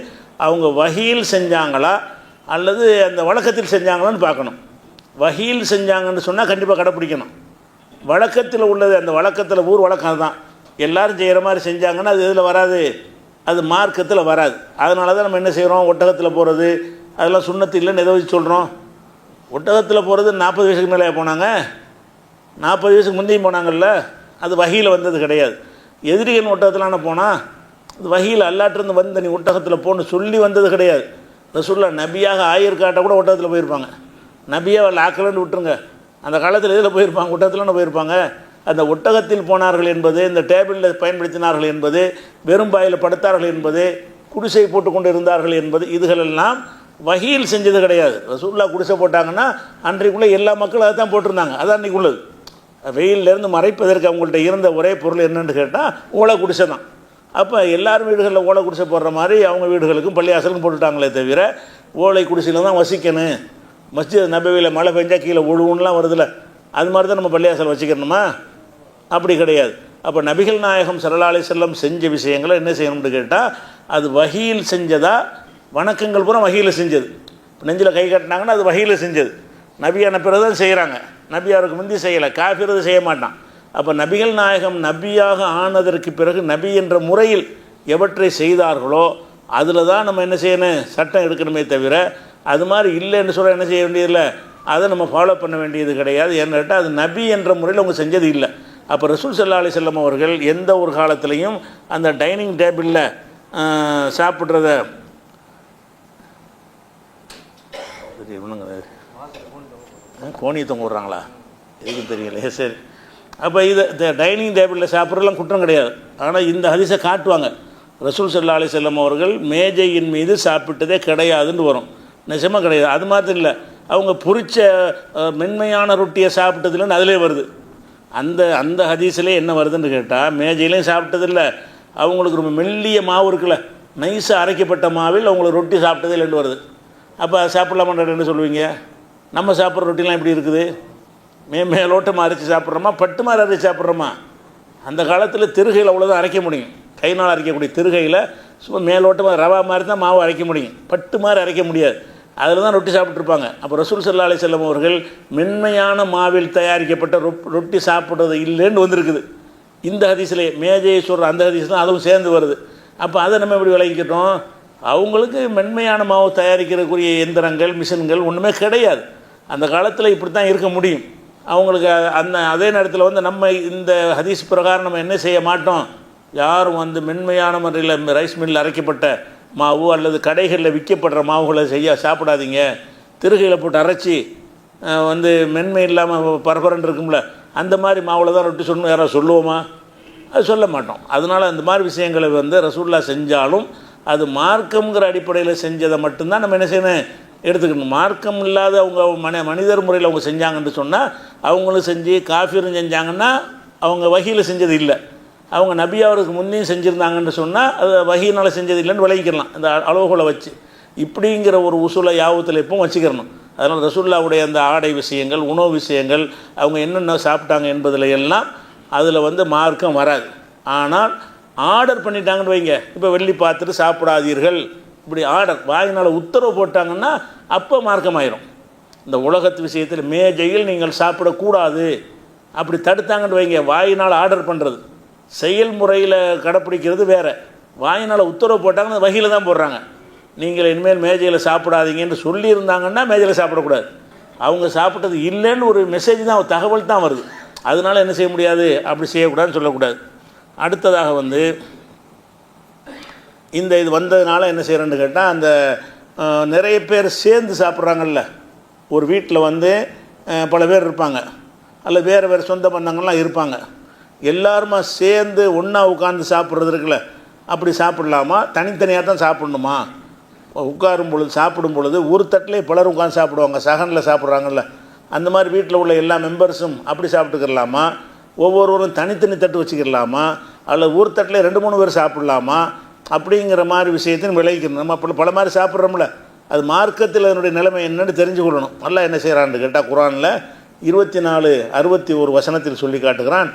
அவங்க வஹீயில் செஞ்சாங்களா அல்லது அந்த வழக்கத்தில் செஞ்சாங்களான்னு பார்க்கணும். வஹீயில் செஞ்சாங்கன்னு சொன்னால் கண்டிப்பாக கடைப்பிடிக்கணும். வழக்கத்தில் உள்ளது, அந்த வழக்கத்தில் ஊர் வழக்கம் தான், எல்லோரும் செய்கிற மாதிரி செஞ்சாங்கன்னா அது எதில் வராது, அது மார்க்கத்தில் வராது. அதனால தான் நம்ம என்ன செய்கிறோம், ஒட்டகத்தில் போகிறது அதெல்லாம் சுன்னத்து இல்லைன்னு எதை வச்சு சொல்கிறோம். ஒட்டகத்தில் போகிறது 40 வயசுக்கு மேலே போனாங்க, 40 வயசுக்கு முந்தையும் போனாங்கல்ல, அது வஹீயில் வந்தது கிடையாது. எதிரிகள் ஒட்டகத்திலான போனால் அது வஹீயில் அல்லாட்டிருந்து நீ ஒட்டகத்தில் போன்னு சொல்லி வந்தது கிடையாது. ரசூல்லா நபியாக ஆயிருக்காட்ட கூட ஒட்டகத்தில் போயிருப்பாங்க. நபியாக ஆக்கலன்னு விட்டுருங்க, அந்த காலத்தில் இதில் போயிருப்பாங்க, ஒட்டகத்தில்னு போயிருப்பாங்க. அந்த ஒட்டகத்தில் போனார்கள் என்பது, இந்த டேபிளில் பயன்படுத்தினார்கள் என்பது, வெறும் பாயில் படுத்தார்கள் என்பது, குடிசை போட்டு கொண்டு இருந்தார்கள் என்பது, இதுகளெல்லாம் வஹீல் செஞ்சது கிடையாது. ரசூல்லா குடிசை போட்டாங்கன்னா அன்றைக்குள்ளே எல்லா மக்களும் அதை தான் போட்டிருந்தாங்க. அதான் அன்றைக்கு உள்ளது. வெயிலிருந்து மறைப்பதற்கு அவங்கள்ட்ட இருந்த ஒரே பொருள் என்னென்னு கேட்டால் ஓலை குடிசை தான். அப்போ எல்லாரும் வீடுகளில் ஓலை குடிசை போடுற மாதிரி அவங்க வீடுகளுக்கும் பள்ளியாசலுக்கும் போட்டுட்டாங்களே தவிர ஓலை குடிசையில் தான் வசிக்கணும். மஸ்ஜித் நபவியில் மழை பெஞ்சால் கீழே ஒழுவுன்னெலாம் வருதில்ல, அது மாதிரி தான் நம்ம பள்ளியாசல் வச்சுக்கணுமா? அப்படி கிடையாது. அப்போ நபிகள் நாயகம் ஸல்லல்லாஹு அலைஹி வஸல்லம் செஞ்ச விஷயங்களை என்ன செய்யணும்னு கேட்டால், அது வஹீல் செஞ்சதா? வணக்கங்கள் பூரா வஹீல் செஞ்சது. நெஞ்சில் கை கட்டினாங்கன்னா அது வஹீல் செஞ்சது. நபியான பிறகு தான் செய்கிறாங்க, நபியாருக்கு முந்தி செய்யலை. காஃபிரது செய்ய மாட்டான். அப்போ நபிகள் நாயகம் நபியாக ஆனதற்கு பிறகு நபி என்ற முறையில் எவற்றை செய்தார்களோ அதில் தான் நம்ம என்ன செய்யணும், சட்டம் எடுக்கணுமே தவிர அது மாதிரி இல்லைன்னு சொல்ல என்ன செய்ய வேண்டியதில்லை, அதை நம்ம ஃபாலோ பண்ண வேண்டியது கிடையாது. ஏன்னு கேட்டால் அது நபி என்ற முறையில் அவங்க செஞ்சது இல்லை. அப்போ ரசூல் ஸல்லல்லாஹு அலைஹி வஸல்லம் அவர்கள் எந்த ஒரு காலத்துலேயும் அந்த டைனிங் டேபிளில் சாப்பிட்றத கோணியை தொங்க விட்றாங்களா எதுக்கும் தெரியல. சரி, அப்போ இது டைனிங் டேபிளில் சாப்பிட்றதுலாம் குற்றம் கிடையாது. ஆனால் இந்த ஹதீஸை காட்டுவாங்க, ரசூல் ஸல்லல்லாஹு அலைஹி வஸல்லம் அவர்கள் மேஜையின் மீது சாப்பிட்டதே கிடையாதுன்னு வரும். நிஜமாக கிடையாது. அது மாதிரி இல்லை, அவங்க பொரிச்ச மென்மையான ரொட்டியை சாப்பிட்டதுலன்னு அதிலே வருது. அந்த அந்த ஹதீஸிலே என்ன வருதுன்னு கேட்டால், மேஜையிலையும் சாப்பிட்டதில்லை, அவங்களுக்கு ரொம்ப மெல்லிய மாவு இருக்குல்ல, நைஸாக அரைக்கப்பட்ட மாவில் அவங்களுக்கு ரொட்டி சாப்பிட்டதே இல்லைன்னு வருது. அப்போ சாப்பிட்லாமான்னு என்ன சொல்லுவீங்க? நம்ம சாப்பிட்ற ரொட்டிலாம் எப்படி இருக்குது? மேலோட்டமாக அரைச்சி சாப்பிட்றோமா, பட்டு மாதிரி அரைச்சி சாப்பிட்றோமா? அந்த காலத்தில் திருகையில் அவ்வளோதான் அரைக்க முடியும். கை நாள் அரைக்கக்கூடிய திருகையில் சும்மா மேலோட்டமாக ரவா மாதிரி தான் மாவு அரைக்க முடியும், பட்டு மாதிரி அரைக்க முடியாது. அதில் தான் ரொட்டி சாப்பிட்ருப்பாங்க. அப்போ ரசூல் ஸல்லல்லாஹு அலைஹி வஸல்லம் அவர்கள் மென்மையான மாவில் தயாரிக்கப்பட்ட ரொட்டி சாப்பிட்றது இல்லைன்னு வந்திருக்குது. இந்த ஹதீஸிலே மேஜையை சொல்கிற அந்த ஹதீஸ் தான் அதுவும் சேர்ந்து வருது. அப்போ அதை நம்ம எப்படி விளங்கிக்கிட்டோம்? அவங்களுக்கு மென்மையான மாவு தயாரிக்கிறக்கூடிய எந்திரங்கள் மிஷின்கள் ஒன்றுமே கிடையாது. அந்த காலத்தில் இப்படி தான் இருக்க முடியும். அவங்களுக்கு அதே நேரத்தில் நம்ம இந்த ஹதீஸ் பிரகாரம் நம்ம என்ன செய்ய மாட்டோம், யாரும் மென்மையான முறையில் ரைஸ் மில்லில் அரைக்கப்பட்ட மாவு அல்லது கடைகளில் விற்கப்படுற மாவுகளை சாப்பிடாதீங்க, திருகையில் போட்டு அரைச்சி மென்மை இல்லாமல் பரபரன்னு இருக்கும்ல, அந்த மாதிரி மாவில் தான் ரொட்டி சொல்லணும் யாராவது சொல்லுவோமா? அது சொல்ல மாட்டோம். அதனால் அந்த மாதிரி விஷயங்களை ரசூல்லா செஞ்சாலும் அது மார்க்கம்ங்கிற அடிப்படையில் செஞ்சதை மட்டும்தான் நம்ம என்ன செய்யணும், எடுத்துக்கணும். மார்க்கம் இல்லாத அவங்க மனிதர் முறையில் அவங்க செஞ்சாங்கன்னு சொன்னால், அவங்களும் செஞ்சு காஃபிரும் செஞ்சாங்கன்னா அவங்க வஹீல செஞ்சது இல்லை. அவங்க நபி அவருக்கு முன்னையும் செஞ்சுருந்தாங்கன்னு சொன்னால் அது வஹீனால் செஞ்சது இல்லைன்னு விளங்கிக்கலாம், அந்த அளவுகளை வச்சு. இப்படிங்கிற ஒரு உசூலை யாவத்தில் எப்பவும் வச்சுக்கிறணும். அதனால் ரசூல்லாவுடைய அந்த ஆடை விஷயங்கள், உணவு விஷயங்கள், அவங்க என்னென்ன சாப்பிட்டாங்க என்பதில் எல்லாம் அதில் மார்க்கம் வராது. ஆனால் ஆர்டர் பண்ணிட்டாங்கன்னு வைங்க, இப்போ வெள்ளி பார்த்துட்டு சாப்பிடாதீர்கள், இப்படி ஆர்டர் வாயினால் உத்தரவு போட்டாங்கன்னா அப்போ மார்க்கமாயிரும். இந்த உலகத்து விஷயத்தில் மேஜையில் நீங்கள் சாப்பிடக்கூடாது அப்படி தடுத்தாங்கன்னு வைங்க, வாயினால் ஆர்டர் பண்ணுறது செயல்முறையில் கடைப்பிடிக்கிறது வேறு. வாயினால் உத்தரவு போட்டாங்கன்னா வகையில் தான் போடுறாங்க. நீங்கள் இனிமேல் மேஜையில் சாப்பிடாதீங்கன்னு சொல்லியிருந்தாங்கன்னா மேஜையில் சாப்பிடக்கூடாது. அவங்க சாப்பிட்டது இல்லைன்னு ஒரு மெசேஜ் தான், தகவல் தான் வருது. அதனால் என்ன செய்ய முடியாது, அப்படி செய்யக்கூடாதுன்னு சொல்லக்கூடாது. அடுத்ததாக இந்த இது வந்ததுனால என்ன செய்கிறேன்னு கேட்டால், அந்த நிறைய பேர் சேர்ந்து சாப்பிட்றாங்கல்ல, ஒரு வீட்டில் பல பேர் இருப்பாங்க, அல்ல வேறு சொந்த பந்தங்கள்லாம் இருப்பாங்க, எல்லாருமா சேர்ந்து ஒன்றா உட்காந்து சாப்பிட்றது இருக்குல்ல, அப்படி சாப்பிட்லாமா, தனித்தனியாக தான் சாப்பிட்ணுமா? உட்காரும் பொழுது சாப்பிடும் பொழுது ஒரு தட்டிலே பலர் உட்காந்து சாப்பிடுவாங்க, சகனில் சாப்பிட்றாங்கல்ல, அந்த மாதிரி வீட்டில் உள்ள எல்லா மெம்பர்ஸும் அப்படி சாப்பிட்டுக்கிறலாமா, ஒவ்வொருவரும் தனித்தனி தட்டு வச்சுக்கிடலாமா, அல்லது ஒரு தட்டில் 2-3 பேர் சாப்பிட்லாமா, அப்படிங்கிற மாதிரி விஷயத்தையும் விளைவிக்கணும். நம்ம அப்படி பல மாதிரி சாப்பிட்றோம்ல, அது மார்க்கத்தில் அதனுடைய நிலைமை என்னென்னு தெரிஞ்சு கொள்ளணும். நல்லா என்ன செய்கிறான்னு கேட்டால், குர்ஆனில் 24:61 வசனத்தில் சொல்லி காட்டுகிறான்,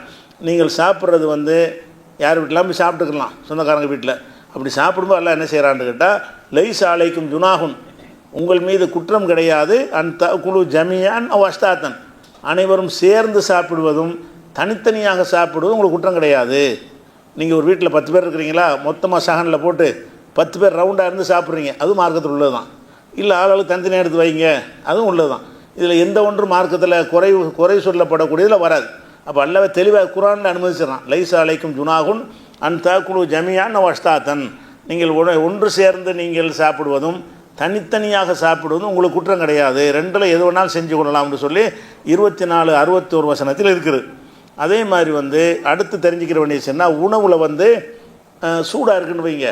நீங்கள் சாப்பிட்றது யார் வீட்டிலாம் போய் சாப்பிட்டுக்கலாம், சொந்தக்காரங்க வீட்டில். அப்படி சாப்பிடும்போது எல்லாம் என்ன செய்கிறான்னு கேட்டால், லைஸ அலைக்கும் ஜுனாஹுன், உங்கள் மீது குற்றம் கிடையாது, அந்த குழு ஜமியான் அஸ்தாத்தன், அனைவரும் சேர்ந்து சாப்பிடுவதும் தனித்தனியாக சாப்பிடுவதும் உங்களுக்கு குற்றம் கிடையாது. நீங்கள் ஒரு வீட்டில் 10 பேர் இருக்கிறீங்களா, மொத்தமாக சகனில் போட்டு 10 பேர் ரவுண்டாக இருந்து சாப்பிட்றீங்க, அதுவும் மார்க்கத்தில் உள்ளது தான். இல்லை ஆளாளுக்கு தனித்தனியாக எடுத்து வைங்க, அதுவும் உள்ளது தான். இதில் எந்த ஒன்றும் மார்க்கத்தில் குறை சொல்லப்படக்கூடியதில் வராது. அப்போ அல்லாஹ் தெளிவாக குர்ஆனில் அனுமதிச்சிடறான், லைஸ அலைக்கும் ஜுனாஹுன் அன் தாக்குலு ஜமியான் வஸ்தாத்தன், நீங்கள் ஒன்று சேர்ந்து நீங்கள் சாப்பிடுவதும் தனித்தனியாக சாப்பிடுவது உங்களுக்கு குற்றம் கிடையாது, ரெண்டில் எது வேணாலும் செஞ்சு கொள்ளலாம்னு சொல்லி 24, 61 வசனத்தில் இருக்குது. அதே மாதிரி வந்து அடுத்து தெரிஞ்சுக்கிற வேண்டிய சொன்னால், உணவில் வந்து சூடாக இருக்குன்னு வைங்க,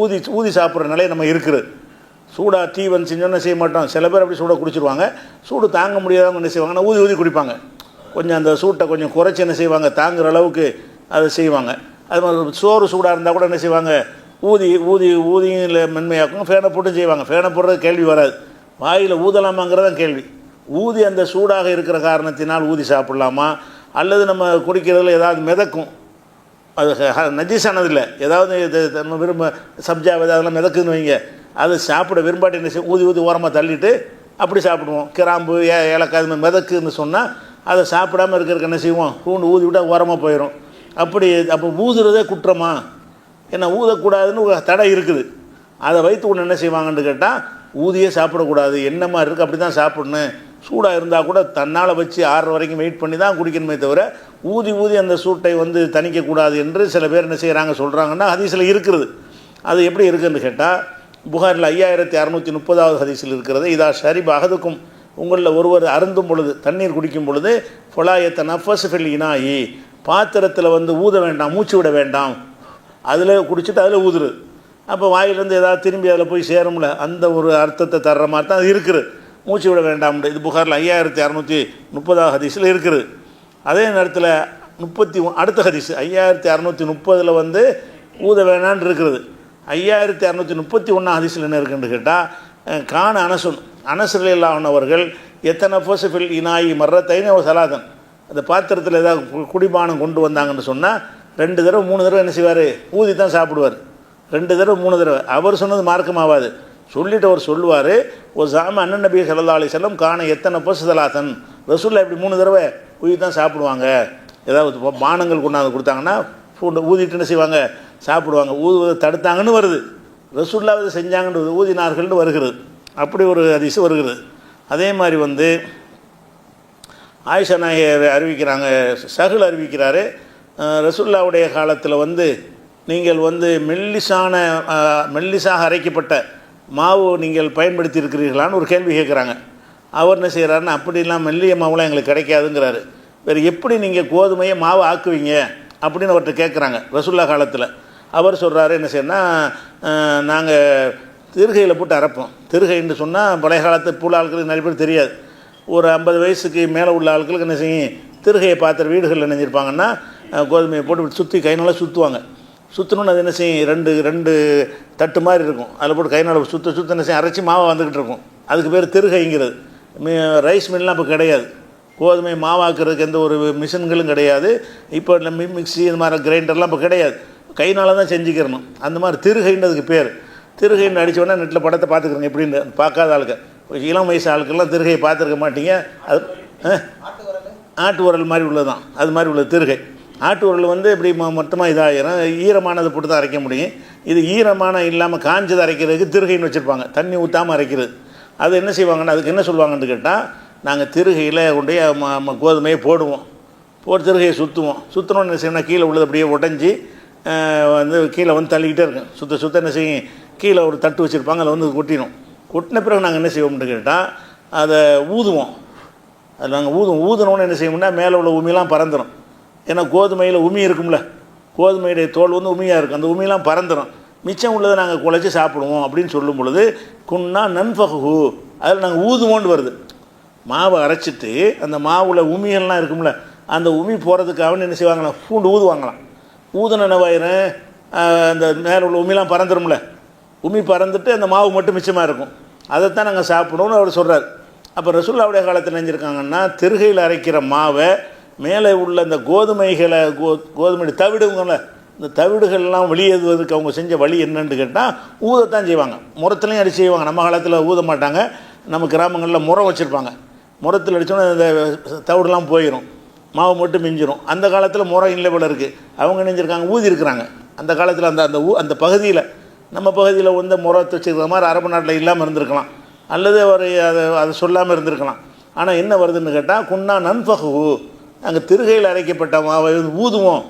ஊதி ஊதி சாப்பிட்ற நிலை நம்ம இருக்குது. சூடாக டீ வந்து செஞ்சோன்னா செய்ய மாட்டோம். சில பேர் அப்படி சூடாக குடிச்சிருவாங்க. சூடு தாங்க முடியாதவங்க என்ன செய்வாங்கன்னா ஊதி ஊதி குடிப்பாங்க. கொஞ்சம் அந்த சூட்டை கொஞ்சம் குறைச்சி என்ன செய்வாங்க, தாங்குகிற அளவுக்கு அதை செய்வாங்க. அது மாதிரி சோறு சூடாக இருந்தால் கூட என்ன செய்வாங்க, ஊதி ஊதி ஊதியில் மென்மையாக்கும். ஃபேனை போட்டு செய்வாங்க. ஃபேனை போடுறது கேள்வி வராது, வாயில் ஊதலாமாங்கிறதான் கேள்வி. ஊதி அந்த சூடாக இருக்கிற காரணத்தினால் ஊதி சாப்பிட்லாமா, அல்லது நம்ம குடிக்கிறதுல ஏதாவது மிதக்கும், அது நஜீஸானதில்லை, ஏதாவது நம்ம விரும்ப சப்ஜா அதெல்லாம் மிதக்குதுன்னு வைங்க, அது சாப்பிட விரும்பாட்டி என்ன செய்யும், ஊதி ஊதி ஓரமாக தள்ளிட்டு அப்படி சாப்பிடுவோம். கிராம்பு ஏலக்காய் அது மாதிரி மிதக்குன்னு சொன்னால் அதை சாப்பிடாமல் இருக்கிறதுக்கு என்ன செய்வோம், பூண்டு ஊதி விட்டால் ஓரமாக போயிடும். அப்படி அப்போ ஊதுறதே குற்றமா, ஏன்னா ஊதக்கூடாதுன்னு ஒரு தடை இருக்குது. அதை வைத்து ஒன்று என்ன செய்வாங்கன்னு கேட்டால், ஊதியே சாப்பிடக்கூடாது, என்ன மாதிரி இருக்குது அப்படி தான் சாப்பிடணும். சூடாக இருந்தால் கூட தன்னால் வச்சு 6 வரைக்கும் வெயிட் பண்ணி தான் குடிக்கணுமே தவிர ஊதி ஊதி அந்த சூட்டை வந்து தணிக்கக்கூடாது என்று சில பேர் என்ன செய்கிறாங்க சொல்கிறாங்கன்னா ஹதீஸில் இருக்கிறது. அது எப்படி இருக்குதுன்னு கேட்டால், புகாரில் 5630வது ஹதீஸில் இருக்கிறது. இதா ஷரிப் அகதுக்கும், உங்களில் ஒருவர் அருந்தும் பொழுது, தண்ணீர் குடிக்கும் பொழுது, ஃபொலாயத்த நஃபஸ் ஃபில் இனாயி, பாத்திரத்தில் வந்து ஊத வேண்டாம், மூச்சு விட வேண்டாம், அதில் குடிச்சிட்டு அதில் ஊதுரு. அப்போ வாயிலேருந்து ஏதாவது திரும்பி அதில் போய் சேரும்ல, அந்த ஒரு அர்த்தத்தை தர்ற மாதிரி தான் அது இருக்குது. மூச்சு விட வேண்டாம். இது புகாரில் 5630வது ஹதீஸில் இருக்குது. அதே நேரத்தில் அடுத்த ஹதீஸ் 5630 வந்து ஊத வேணான்னு இருக்கிறது. 5631 ஹதீஸில் என்ன இருக்குன்னு கேட்டால், கான அனசுரலான அவர்கள் எத்தனை ஃபோசஃபில் இனாயி மர்ரத்தைன்னு ஒரு சலாதன், அந்த பாத்திரத்தில் ஏதாவது குடிபானம் கொண்டு வந்தாங்கன்னு சொன்னால் 2 தடவை 3 தடவை என்ன செய்வார், ஊதி தான் சாப்பிடுவார். 2 தடவை 3 தடவை. அவர் சொன்னது மார்க்கமாகாது. சொல்லிட்டு அவர் சொல்லுவார், ஒரு சாமி அண்ணன் நபி ஸல்லல்லாஹு அலைஹி வஸல்லம் கான எத்தனை சலாதன், ரசூல்லா இப்படி 3 தடவை ஊதி தான் சாப்பிடுவாங்க. ஏதாவது பானங்கள் கொண்டாந்து கொடுத்தாங்கன்னா ஊதிட்டு என்ன செய்வாங்க, சாப்பிடுவாங்க. ஊதுவதை தடுத்தாங்கன்னு வருது, ரசூல்லா இதை செஞ்சாங்கன்னு ஊதினார்கள்னு வருகிறது. அப்படி ஒரு ஹதீஸ் வருகிறது. அதே மாதிரி வந்து ஆயிஷா நாயகி அறிவிக்கிறாங்க, சஹல் அறிவிக்கிறாரு, ரசூல்லாவுடைய காலத்தில் வந்து நீங்கள் வந்து மெல்லிசாக அரைக்கப்பட்ட மாவு நீங்கள் பயன்படுத்தி இருக்கிறீர்களான்னு ஒரு கேள்வி கேட்குறாங்க. அவர் என்ன செய்கிறாருன்னா, அப்படிலாம் மெல்லிய மாவுலாம் எங்களுக்கு கிடைக்காதுங்கிறாரு. வேறு எப்படி நீங்கள் கோதுமையை மாவு ஆக்குவீங்க அப்படின்னு அவர்கிட்ட கேட்குறாங்க ரசூல்லா காலத்தில். அவர் சொல்கிறாரு, என்ன செய்யணும்னா, நாங்கள் திருகையில் போட்டு அரைப்போம். திருகைன்னு சொன்னால் பழைய காலத்து பூல ஆட்களுக்கு நிறைய பேர் தெரியாது. ஒரு 50 வயசுக்கு மேலே உள்ள ஆட்களுக்கு என்ன செய்யும், திருகையை பார்த்துற வீடுகளில் நினைஞ்சிருப்பாங்கன்னா கோதுமையை போட்டு சுற்றி கைனால சுற்றுவாங்க. சுற்றணுன்னு அது என்ன செய்யும், ரெண்டு தட்டு மாதிரி இருக்கும், அதில் போட்டு கைனால சுற்ற என்ன செய்யும், அரைச்சி மாவை வந்துக்கிட்டு இருக்கும். அதுக்கு பேர் திருகைங்கிறது. ரைஸ் மில்லாம் இப்போ கிடையாது, கோதுமை மாவாக்குறதுக்கு எந்த ஒரு மிஷின்களும் கிடையாது. இப்போ மிக்ஸி இந்த மாதிரி கிரைண்டர்லாம் இப்போ கிடையாது, கைனால் தான் செஞ்சுக்கிறணும். அந்த மாதிரி திருகைன்றதுக்கு பேர். திருகைன்னு அடித்தோடனே நெட்டில் படத்தை பார்த்துக்கிறோங்க எப்படின்னு. பார்க்காத ஆளுக்கு, இளம் வயசு ஆளுக்கெல்லாம் திருகையை பார்த்துருக்க மாட்டீங்க. அது ஆட்டு உரல் மாதிரி உள்ளது தான், அது மாதிரி உள்ளது திருகை. ஆட்டு உரல் வந்து இப்படி மொத்தமாக இதாகிடும், ஈரமானதை போட்டு தான் அரைக்க முடியும். இது ஈரமான இல்லாமல் காஞ்சதை அரைக்கிறதுக்கு திருகைன்னு வச்சுருப்பாங்க, தண்ணி ஊற்றாமல் அரைக்கிறது. அது என்ன செய்வாங்கன்னா, அதுக்கு என்ன சொல்லுவாங்கன்னு கேட்டால், நாங்கள் திருகையில் கொண்டு கோதுமையை போடுவோம், போட்டு திருகையை சுற்றுவோம். சுற்றணுன்னு என்ன செய்யணும்னா, கீழே உள்ளது அப்படியே உடஞ்சி வந்து கீழே வந்து தள்ளிக்கிட்டே இருக்கும். சுத்த என்ன செய்யும், கீழே ஒரு தட்டு வச்சுருப்பாங்க, அதில் வந்து கொட்டிடும். கொட்டின பிறகு நாங்கள் என்ன செய்வோம்னு கேட்டால், அதை ஊதுவோம். அதில் நாங்கள் ஊதுனோன்னு என்ன செய்வோம்னா, மேலே உள்ள உமியெல்லாம் பறந்துடும். ஏன்னா கோதுமையில் உமி இருக்கும்ல, கோதுமையுடைய தோல் வந்து உமியாக இருக்கும், அந்த உமியெல்லாம் பறந்துடும். மிச்சம் உள்ளதை நாங்கள் குழைச்சி சாப்பிடுவோம் அப்படின்னு சொல்லும் பொழுது, குன்னா நன்ஃபகு, அதில் நாங்கள் ஊதுவோன்னு வருது. மாவை அரைச்சிட்டு அந்த மாவில் உமியெல்லாம் இருக்கும்ல, அந்த உமி போகிறதுக்காக என்ன செய்வாங்களாம், பூண்டு ஊதுவாங்களாம். ஊதுன நவாயிரம் அந்த மேலே உள்ள உமிலாம் பறந்துடும்ல, உமி பறந்துட்டு அந்த மாவு மட்டும் மிச்சமாக இருக்கும், அதைத்தான் நாங்கள் சாப்பிடணும்னு அவர் சொல்கிறார். அப்போ ரசூலுல்லாவுடைய காலத்தில் நினைஞ்சிருக்காங்கன்னா, திருகையில் அரைக்கிற மாவை மேலே உள்ள இந்த கோதுமைகளை கோதுமை தவிடுங்கள, இந்த தவிடுகள்லாம் வெளியேறுவதற்கு அவங்க செஞ்ச வழி என்னன்னு கேட்டால், ஊதத்தான் செய்வாங்க. முறத்துலையும் அடித்து செய்வாங்க. நம்ம காலத்தில் ஊத மாட்டாங்க, நம்ம கிராமங்களில் முறம் வச்சுருப்பாங்க. முறத்தில் அடித்தோன்னா இந்த தவிடுலாம் போயிடும், மாவு மட்டும் மிஞ்சிடும். அந்த காலத்தில் முறம் இல்லை போல இருக்குது, அவங்க நினைஞ்சிருக்காங்க ஊதி இருக்கிறாங்க. அந்த காலத்தில் அந்த பகுதியில், நம்ம பகுதியில் வந்து முறத்தை வச்சுருக்கிற மாதிரி அரபு நாட்டில் இல்லாமல் இருந்திருக்கலாம், அல்லது அவர் அதை சொல்லாமல் இருந்திருக்கலாம். ஆனால் என்ன வருதுன்னு கேட்டால், குன்னா நன்ஃபகு, நாங்கள் திருகையில் அரைக்கப்பட்ட மாவை ஊதுவோம்,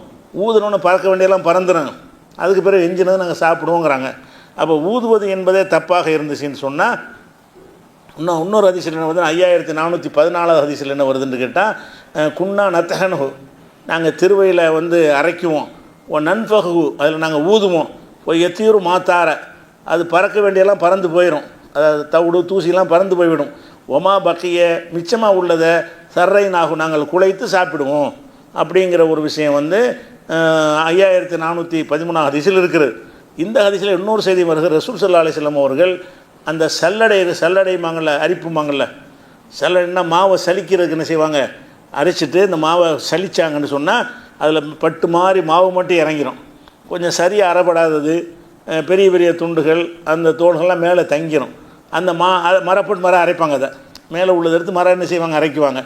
ஊதுனோன்னு பறக்க வேண்டியெல்லாம் பறந்துடும், அதுக்கு பிறகு எஞ்சினது நாங்கள் சாப்பிடுவோங்கிறாங்க. அப்போ ஊதுவது என்பதே தப்பாக இருந்துச்சுன்னு சொன்னால் இன்னொரு ஹதீஸில் என்ன வருது, 5414 ஹதீஸில் என்ன வருதுன்னு கேட்டால், குன்னா நத்தகனு, நாங்கள் திருவையில் வந்து அரைக்குவோம், நன்ஃபகு அதில் நாங்கள் ஊதுவோம், எத்தீரு மாத்தார அது பறக்க வேண்டியெல்லாம் பறந்து போயிடும், அதாவது தவிடு தூசிலாம் பறந்து போய்விடும், ஒமா பக்கிய மிச்சமாக உள்ளதை சர்ரைனாகும் நாங்கள் குலைத்து சாப்பிடுவோம் அப்படிங்கிற ஒரு விஷயம் வந்து 5413 ஹதீஸில் இருக்குது. இந்த ஹதீஸில் இன்னொரு செய்தி வருகிற ரசூல் ஸல்லல்லாஹு அலைஹி வஸல்லம் அவர்கள் அந்த சல்லடைமாங்கல்ல, அரிப்புமாங்கல்ல, சல்லடைன்னா மாவை சலிக்கிறதுக்கு என்ன செய்வாங்க, அரைச்சிட்டு இந்த மாவை சலிச்சாங்கன்னு சொன்னால் அதில் பட்டு மாதிரி மாவு மட்டும் இறங்கிடும், கொஞ்சம் சரியாக அறப்படாதது பெரிய பெரிய துண்டுகள் அந்த தோள்கள்லாம் மேலே தங்கிடும், அந்த மரப்பட்டு மரம் அரைப்பாங்க, அதை மேலே உள்ளதை எடுத்து மரம் என்ன செய்வாங்க, அரைக்குவாங்க.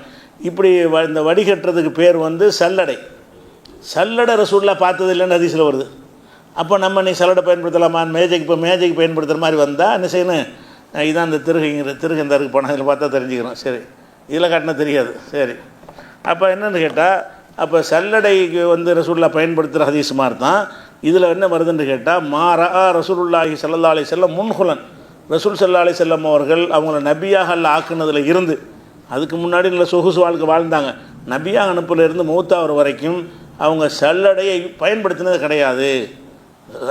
இப்படி இந்த வடிகட்டுறதுக்கு பேர் வந்து சல்லடை. சல்லடை ரசூலுல்லாஹ் பார்த்தது இல்லைன்னு ஹதீஸில் வருது. அப்போ நம்ம நீ சல்லடை பயன்படுத்தலாமா, மேஜைக்கு பயன்படுத்துகிற மாதிரி வந்தால் என்ன செய்யணும், இதான் இந்த திருகு இந்த இருக்கு போனால் இதில் பார்த்தா தெரிஞ்சுக்கிறோம், சரி இதில் காட்டினா தெரியாது, சரி. அப்போ என்னென்னு கேட்டால், அப்போ சல்லடைக்கு வந்து ரசூலுல்லாஹ் பயன்படுத்துகிற ஹதீஸ் மாதிரி தான் இதில் என்ன வருதுன்னு கேட்டால், மாரா ரசூலுல்லாஹி ஸல்லல்லாஹு அலைஹி வஸல்லம் முன்ஹுலன், ரசூல் ஸல்லல்லாஹு அலைஹி வஸல்லம் அவர்கள் அவங்கள நபியாக அல்ல ஆக்குனதில் இருந்து, அதுக்கு முன்னாடி நல்ல சொகுசு வாழ்க்கை வாழ்ந்தாங்க, நபியாக அனுப்பிலிருந்து மூத்தாவர் வரைக்கும் அவங்க சல்லடையை பயன்படுத்தினது கிடையாது.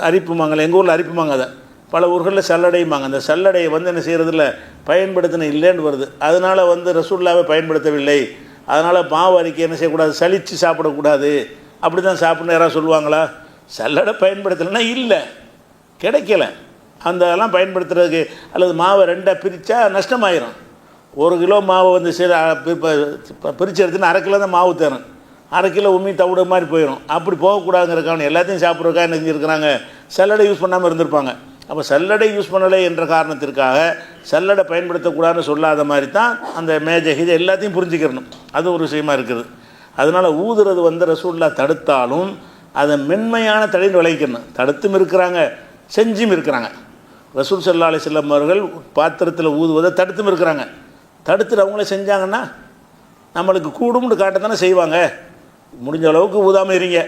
அரிப்புமாங்கல், எங்கள் ஊரில் அரிப்புமாங்க, அதை பல ஊர்களில் சல்லடையுமாங்க. அந்த சல்லடையை வந்து என்ன செய்கிறதில்ல, பயன்படுத்தின இல்லைன்னு வருது. அதனால் வந்து ரசூலுல்லாஹ்வை பயன்படுத்தவில்லை, அதனால் மாவு அரிக்கை என்ன செய்யக்கூடாது, சலித்து சாப்பிடக்கூடாது, அப்படி தான் சாப்பிட்ணும் யாராவது சொல்லுவாங்களா? சல்லடை பயன்படுத்தலைன்னா இல்லை, கிடைக்கல, அந்த அதெல்லாம் பயன்படுத்துறதுக்கு, அல்லது மாவை ரெண்டாக பிரித்தா நஷ்டமாயிரும். 1 கிலோ மாவை வந்து சரி பிரித்து எடுத்துன்னு 1/2 கிலோ தான் மாவு தரும், 1/2 கிலோ உம்மி தவிட மாதிரி போயிடும். அப்படி போகக்கூடாதுங்கிறக்கான எல்லாத்தையும் சாப்பிட்றதுக்காக என்ன செஞ்சுருக்கிறாங்க, சல்லடை யூஸ் பண்ணாமல் இருந்திருப்பாங்க. அப்போ சல்லடை யூஸ் பண்ணலை என்ற காரணத்திற்காக சல்லடை பயன்படுத்தக்கூடாதுன்னு சொல்லாத மாதிரி தான் அந்த மேஜை இது எல்லாத்தையும் புரிஞ்சுக்கிறணும், அது ஒரு விஷயமா இருக்குது. அதனால் ஊதுறது வந்து ரசூலுல்லாஹ் தடுத்தாலும் அதை மென்மையான தடைன்னு விளைவிக்கணும். தடுத்தும் இருக்கிறாங்க, செஞ்சும் இருக்கிறாங்க. ரசூல் ஸல்லல்லாஹு அலைஹி வஸல்லம் அவர்கள் பாத்திரத்தில் ஊதுவதை தடுத்தும் இருக்கிறாங்க. தடுத்துட்டு அவங்களே செஞ்சாங்கன்னா நம்மளுக்கு கூடும்னு காட்ட தானே செய்வாங்க. முடிஞ்ச அளவுக்கு ஊதாமல் இருங்க,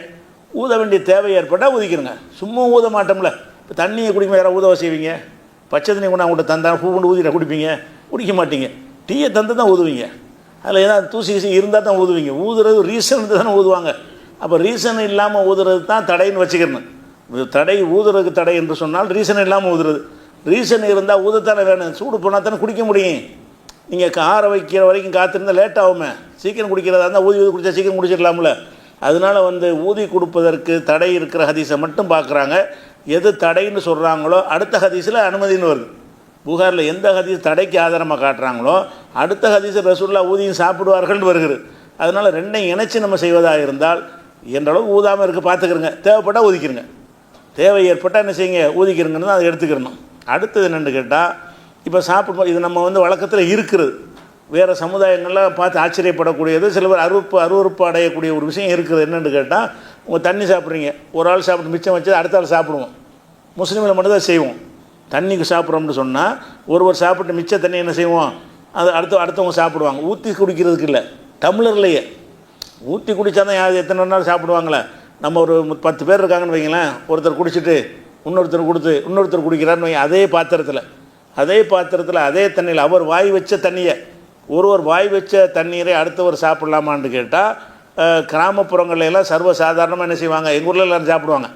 ஊத வேண்டிய தேவை ஏற்பட்டால் ஊதிக்கிறங்க, சும்மா ஊத மாட்டோம்ல. இப்போ தண்ணியை குடிக்கும் யாராவது ஊதவா செய்வீங்க? பச்சை தண்ணி கொண்டு அவங்கள்ட்ட தந்தா பூ கொண்டு ஊதிட குடிப்பீங்க? குடிக்க மாட்டீங்க. டீயை தந்து தான் ஊதுவீங்க, அதில் ஏதாவது தூசி கீசி இருந்தால் தான் ஊதுவீங்க. ஊதுறது ரீசன் இருந்து தானே ஊதுவாங்க. அப்போ ரீசன் இல்லாமல் ஊதுறது தான் தடைன்னு வச்சுக்கணும். தடை ஊதுறதுக்கு தடை என்று சொன்னால் ரீசன் இல்லாமல் ஊதுறது. ரீசன் இருந்தால் ஊதத்தானே வேணும், சூடு போனால் தானே குடிக்க முடியும். நீங்கள் கார வைக்கிற வரைக்கும் காத்திருந்தால் லேட் ஆகுமே, சீக்கிரம் குடிக்கிறதா இருந்தால் ஊதி குடித்தா சீக்கிரம் குடிச்சிடலாம்ல. அதனால் வந்து ஊதி கொடுப்பதற்கு தடை இருக்கிற ஹதீஸை மட்டும் பார்க்குறாங்க. எது தடைன்னு சொல்கிறாங்களோ அடுத்த ஹதீஸில் அனுமதின்னு வருது. புகாரில் எந்த ஹதீஸ் தடைக்கு ஆதாரமாக காட்டுறாங்களோ அடுத்த ஹதீஸை ரசூலுல்லாஹ் ஊதியும் சாப்பிடுவார்கள்னு வருகிறது. அதனால் ரெண்டையும் இணைச்சி நம்ம செய்வதாக இருந்தால் என்றளவு ஊதாமல் இருக்க பார்த்துக்கிறங்க, தேவைப்பட்டால் ஊதிக்கிறங்க, தேவை ஏற்பட்டால் என்ன செய்யுங்க ஊதிக்கிறங்கன்னு தான் அதை எடுத்துக்கிறணும். அடுத்தது என்னென்னு கேட்டால், இப்போ சாப்பிடும்போது இது நம்ம வந்து வழக்கத்தில் இருக்கிறது, வேறு சமுதாயங்கள்லாம் பார்த்து ஆச்சரியப்படக்கூடியது, சில பேர் அருவறுப்பு அடையக்கூடிய ஒரு விஷயம் இருக்குது. என்னென்னு கேட்டால், உங்கள் தண்ணி சாப்பிட்றீங்க, ஒரு ஆள் சாப்பிட்டு மிச்சம் வச்சு அடுத்த ஆள் சாப்பிடுவோம். முஸ்லீமில் மட்டும்தான் செய்வோம். தண்ணிக்கு சாப்பிட்றோம்னு சொன்னால் ஒருவர் சாப்பிட்டு மிச்ச தண்ணி என்ன செய்வோம், அது அடுத்தவங்க சாப்பிடுவாங்க. ஊற்றி குடிக்கிறதுக்கு இல்லை, டம்ளர்லையே ஊற்றி குடித்தா தான் யார் எத்தனை நாள் சாப்பிடுவாங்களே. நம்ம ஒரு 10 பேர் இருக்காங்கன்னு வைங்களேன், ஒருத்தர் குடிச்சிட்டு இன்னொருத்தர் கொடுத்து இன்னொருத்தர் குடிக்கிறான்னு வைங்க, அதே பாத்திரத்தில் அதே தண்ணியில் அவர் வாய் வச்ச தண்ணியை, ஒருவர் வாய் வச்ச தண்ணீரை அடுத்தவர் சாப்பிட்லாமான்னு கேட்டால், கிராமப்புறங்கள்ல எல்லாம் சர்வசாதாரணமாக என்ன செய்வாங்க, எங்கள் ஊரில் எல்லோரும் சாப்பிடுவாங்க,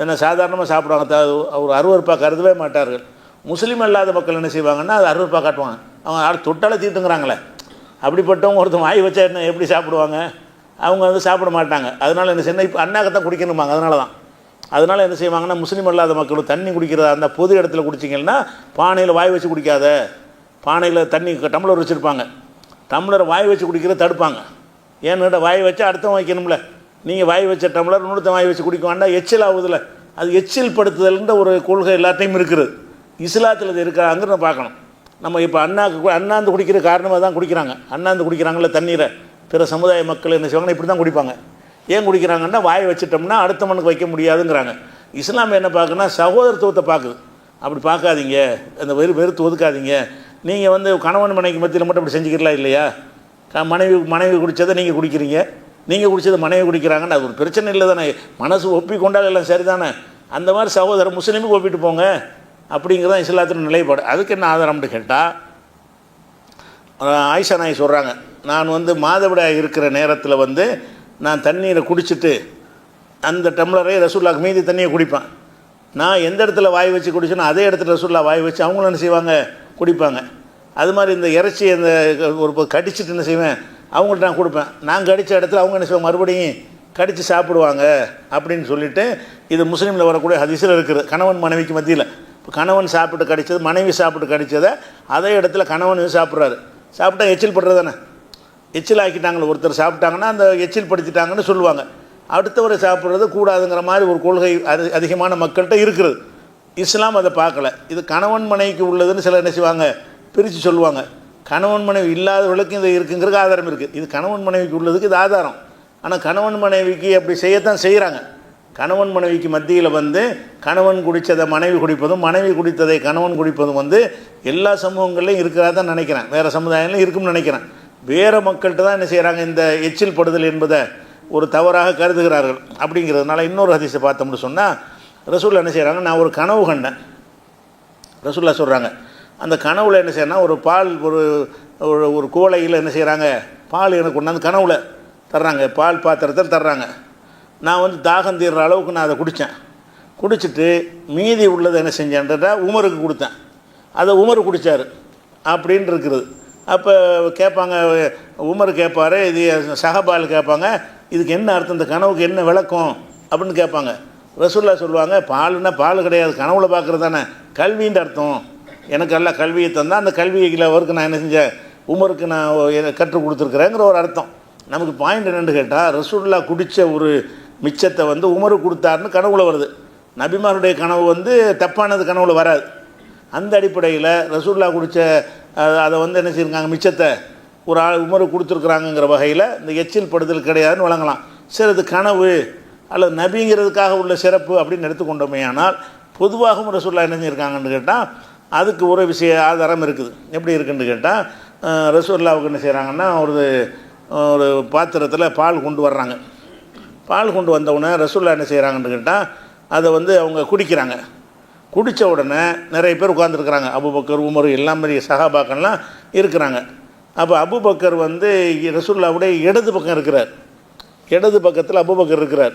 என்ன சாதாரணமாக சாப்பிடுவாங்க, அவர் அருவருப்பாக கருதவே மாட்டார்கள். முஸ்லீம் அல்லாத மக்கள் என்ன செய்வாங்கன்னா அது அருவருப்பாக காட்டுவாங்க, அவங்க ஆள் தொட்டாலே தீட்டுங்கிறாங்களே, அப்படிப்பட்டவங்க ஒருத்தர் வாய் வச்சா என்ன எப்படி சாப்பிடுவாங்க, அவங்க வந்து சாப்பிட மாட்டாங்க. அதனால் என்ன செய்யணும், இப்போ அண்ணாக்கத்தான் குடிக்கணுமாங்க. அதனால் என்ன செய்வாங்கன்னா, முஸ்லீம் அல்லாத மக்கள் தண்ணி குடிக்கிறதா அந்த பொது இடத்துல குடிச்சிங்கன்னா பானையில் வாய் வச்சு குடிக்காத, பானையில் தண்ணி டம்ளர் வச்சுருப்பாங்க, டம்ளரை வாய் வச்சு குடிக்கிறத தடுப்பாங்க. ஏன்னு வாய் வச்சா அடுத்தவன் வைக்கணும்ல, நீங்கள் வாய் வச்ச டம்ளர் இன்னொருத்த வாய் வச்சு குடிக்க வேண்டாம், எச்சில் ஆகுதில்ல, அது எச்சில் படுத்துதல்ன்ற ஒரு கொள்கை எல்லாத்தையும் இருக்குது. இஸ்லாத்தில் இது இருக்காங்கிறத பார்க்கணும். நம்ம இப்போ அண்ணாந்து குடிக்கிற காரணமாக தான் குடிக்கிறாங்க. அண்ணாந்து குடிக்கிறாங்கள தண்ணீரை, பிற சமுதாய மக்கள் என்ன செய்வாங்கன்னா இப்படி தான் குடிப்பாங்க. ஏன் குடிக்கிறாங்கன்னா, வாய் வச்சிட்டோம்னா அடுத்தவனுக்கு வைக்க முடியாதுங்கிறாங்க. இஸ்லாம் என்ன பார்க்குன்னா சகோதரத்துவத்தை பார்க்குது. அப்படி பார்க்காதீங்க, அந்த வெறுத்து ஒதுக்காதீங்க. நீங்கள் வந்து கணவன் மனைவி மத்தியில் மட்டும் அப்படி செஞ்சுக்கலாம் இல்லையா, மனைவி குடித்ததை நீங்கள் குடிக்கிறீங்க, நீங்கள் குடித்ததை மனைவி குடிக்கிறாங்கன்னு அது ஒரு பிரச்சனை இல்லை தானே, மனசு ஒப்பி கொண்டால் எல்லாம் சரி தானே. அந்த மாதிரி சகோதரர் முஸ்லீமுக்கு ஒப்பிட்டு போங்க, அப்படிங்கிறதான் இஸ்லாத்தின் நிலைப்பாடு. அதுக்கு என்ன ஆதாரம்னு கேட்டால், ஆயிஷா நாய் சொல்கிறாங்க, நான் வந்து மாதவிடாய் இருக்கிற நேரத்தில் வந்து நான் தண்ணீரை குடிச்சிட்டு அந்த டம்ளரை ரசூல்லாவுக்கு மீதி தண்ணியை குடிப்பேன். நான் எந்த இடத்துல வாய் வச்சு குடிச்சேனோ அதே இடத்துல ரசூல்லா வாய் வச்சு அவங்களும் என்ன செய்வாங்க, குடிப்பாங்க. அது மாதிரி இந்த இறைச்சி அந்த ஒரு கடிச்சிட்டு என்ன செய்வேன், அவங்கள்ட்ட நான் கொடுப்பேன். நான் கடித்த இடத்துல அவங்க என்ன செய்வாங்க, மறுபடியும் கடித்து சாப்பிடுவாங்க அப்படின்னு சொல்லிவிட்டு, இது முஸ்லீமில் வரக்கூடிய ஹதீஸில் இருக்குது. கணவன் மனைவிக்கு மத்தியில் இப்போ கணவன் சாப்பிட்டு கடித்தது, மனைவி சாப்பிட்டு கடித்ததை அதே இடத்துல கணவன் சாப்பிட்றாரு. சாப்பிட்டா எச்சில் படுறது தானே, எச்சில் ஆக்கிட்டாங்களே. ஒருத்தர் சாப்பிட்டாங்கன்னா அந்த எச்சில் படுத்திட்டாங்கன்னு சொல்லுவாங்க. அடுத்தவரை சாப்பிட்றது கூடாதுங்கிற மாதிரி ஒரு கொள்கை அதிகமான மக்கள்கிட்ட இருக்கிறது. இஸ்லாம் அதை பார்க்கல. இது கணவன் மனைவிக்கு உள்ளதுன்னு சிலர் என்ன செய்வாங்க, பிரித்து சொல்லுவாங்க. கணவன் மனைவி இல்லாதவர்களுக்கும் இது இருக்குங்கிறது ஆதாரம் இருக்குது. இது கணவன் மனைவிக்கு உள்ளதுக்கு இது ஆதாரம். ஆனால் கணவன் மனைவிக்கு அப்படி செய்யத்தான் செய்கிறாங்க. கணவன் மனைவிக்கு மத்தியில் வந்து கணவன் குடித்ததை மனைவி குடிப்பதும், மனைவி குடித்ததை கணவன் குடிப்பதும் வந்து எல்லா சமூகங்கள்லையும் இருக்கிறதா தான் நினைக்கிறேன். வேறு சமுதாயங்களையும் இருக்கும்னு நினைக்கிறேன். வேறு மக்கள்கிட்ட தான் என்ன செய்கிறாங்க, இந்த எச்சில் படுதல் என்பதை ஒரு தவறாக கருதுகிறார்கள். அப்படிங்கிறதுனால இன்னொரு ஹதீஸை பார்த்தோம்னு சொன்னால், ரசூல்லா என்ன செய்கிறாங்க, நான் ஒரு கனவு கண்டேன். ரசூல்லா சொல்கிறாங்க, அந்த கனவுல என்ன செய்யறேன்னா, ஒரு பால் ஒரு கோலையில் என்ன செய்கிறாங்க, பால் எனக்கு கொண்டாந்து கனவுல தர்றாங்க, பால் பாத்திரத்தில் தர்றாங்க. நான் வந்து தாகம் தீர்ற அளவுக்கு நான் அதை குடித்தேன். குடிச்சிட்டு மீதி உள்ளதை என்ன செஞ்சேன்றா உமருக்கு கொடுத்தேன். அதை உமர் குடித்தார் அப்படின்னு இருக்கிறது. அப்போ கேட்பாங்க, உமர் கேட்பார், இது சஹபால் கேட்பாங்க, இதுக்கு என்ன அர்த்தம், இந்த கனவுக்கு என்ன விளக்கம் அப்படின்னு கேட்பாங்க. ரசூல்லா சொல்லுவாங்க, பாலுன்னா பால் கிடையாது, கனவுல பார்க்குறது தானே கல்வின்ற அர்த்தம். எனக்கு எல்லாம் கல்வியை தந்தால் அந்த கல்வியில் அவருக்கு நான் என்ன செஞ்சேன், உமருக்கு நான் கற்றுக் கொடுத்துருக்குறேங்கிற ஒரு அர்த்தம். நமக்கு பாயிண்ட் என்னென்னு கேட்டால், ரசூல்லா குடித்த ஒரு மிச்சத்தை வந்து உமருக்கு கொடுத்தாருன்னு கனவுல வருது. நபிமாருடைய கனவு வந்து தப்பானது கனவுல வராது. அந்த அடிப்படையில் ரசூல்லா குடித்த அதை வந்து என்ன செய்யிருக்காங்க, மிச்சத்தை ஒரு ஆள் உமருக்கு கொடுத்துருக்குறாங்கங்கிற வகையில் இந்த எச்சில் படுதல் கிடையாதுன்னு வழங்கலாம். சரி, அது கனவு அல்லது நபிங்கிறதுக்காக உள்ள சிறப்பு அப்படின்னு எடுத்துக்கொண்டோமே. ஆனால் பொதுவாகவும் ரசூல்லா என்ன செஞ்சுருக்காங்கன்னு கேட்டால் அதுக்கு ஒரு விஷய ஆதாரம் இருக்குது. எப்படி இருக்குன்னு கேட்டால், ரசூல்லாவுக்கு என்ன செய்கிறாங்கன்னா, ஒரு பாத்திரத்தில் பால் கொண்டு வர்றாங்க. பால் கொண்டு வந்தவுடனே ரசூல்லா என்ன செய்கிறாங்கன்னு கேட்டால் அதை வந்து அவங்க குடிக்கிறாங்க. குடித்த உடனே நிறைய பேர் உட்காந்துருக்குறாங்க. அபூபக்கர், உமர் எல்லாம் மாதிரி சஹாபாக்கள்லாம் இருக்கிறாங்க. அப்போ அபூபக்கர் வந்து ரசூல்லாவுடைய இடது பக்கம் இருக்கிறார். இடது பக்கத்தில் அபூபக்கர் இருக்கிறார்.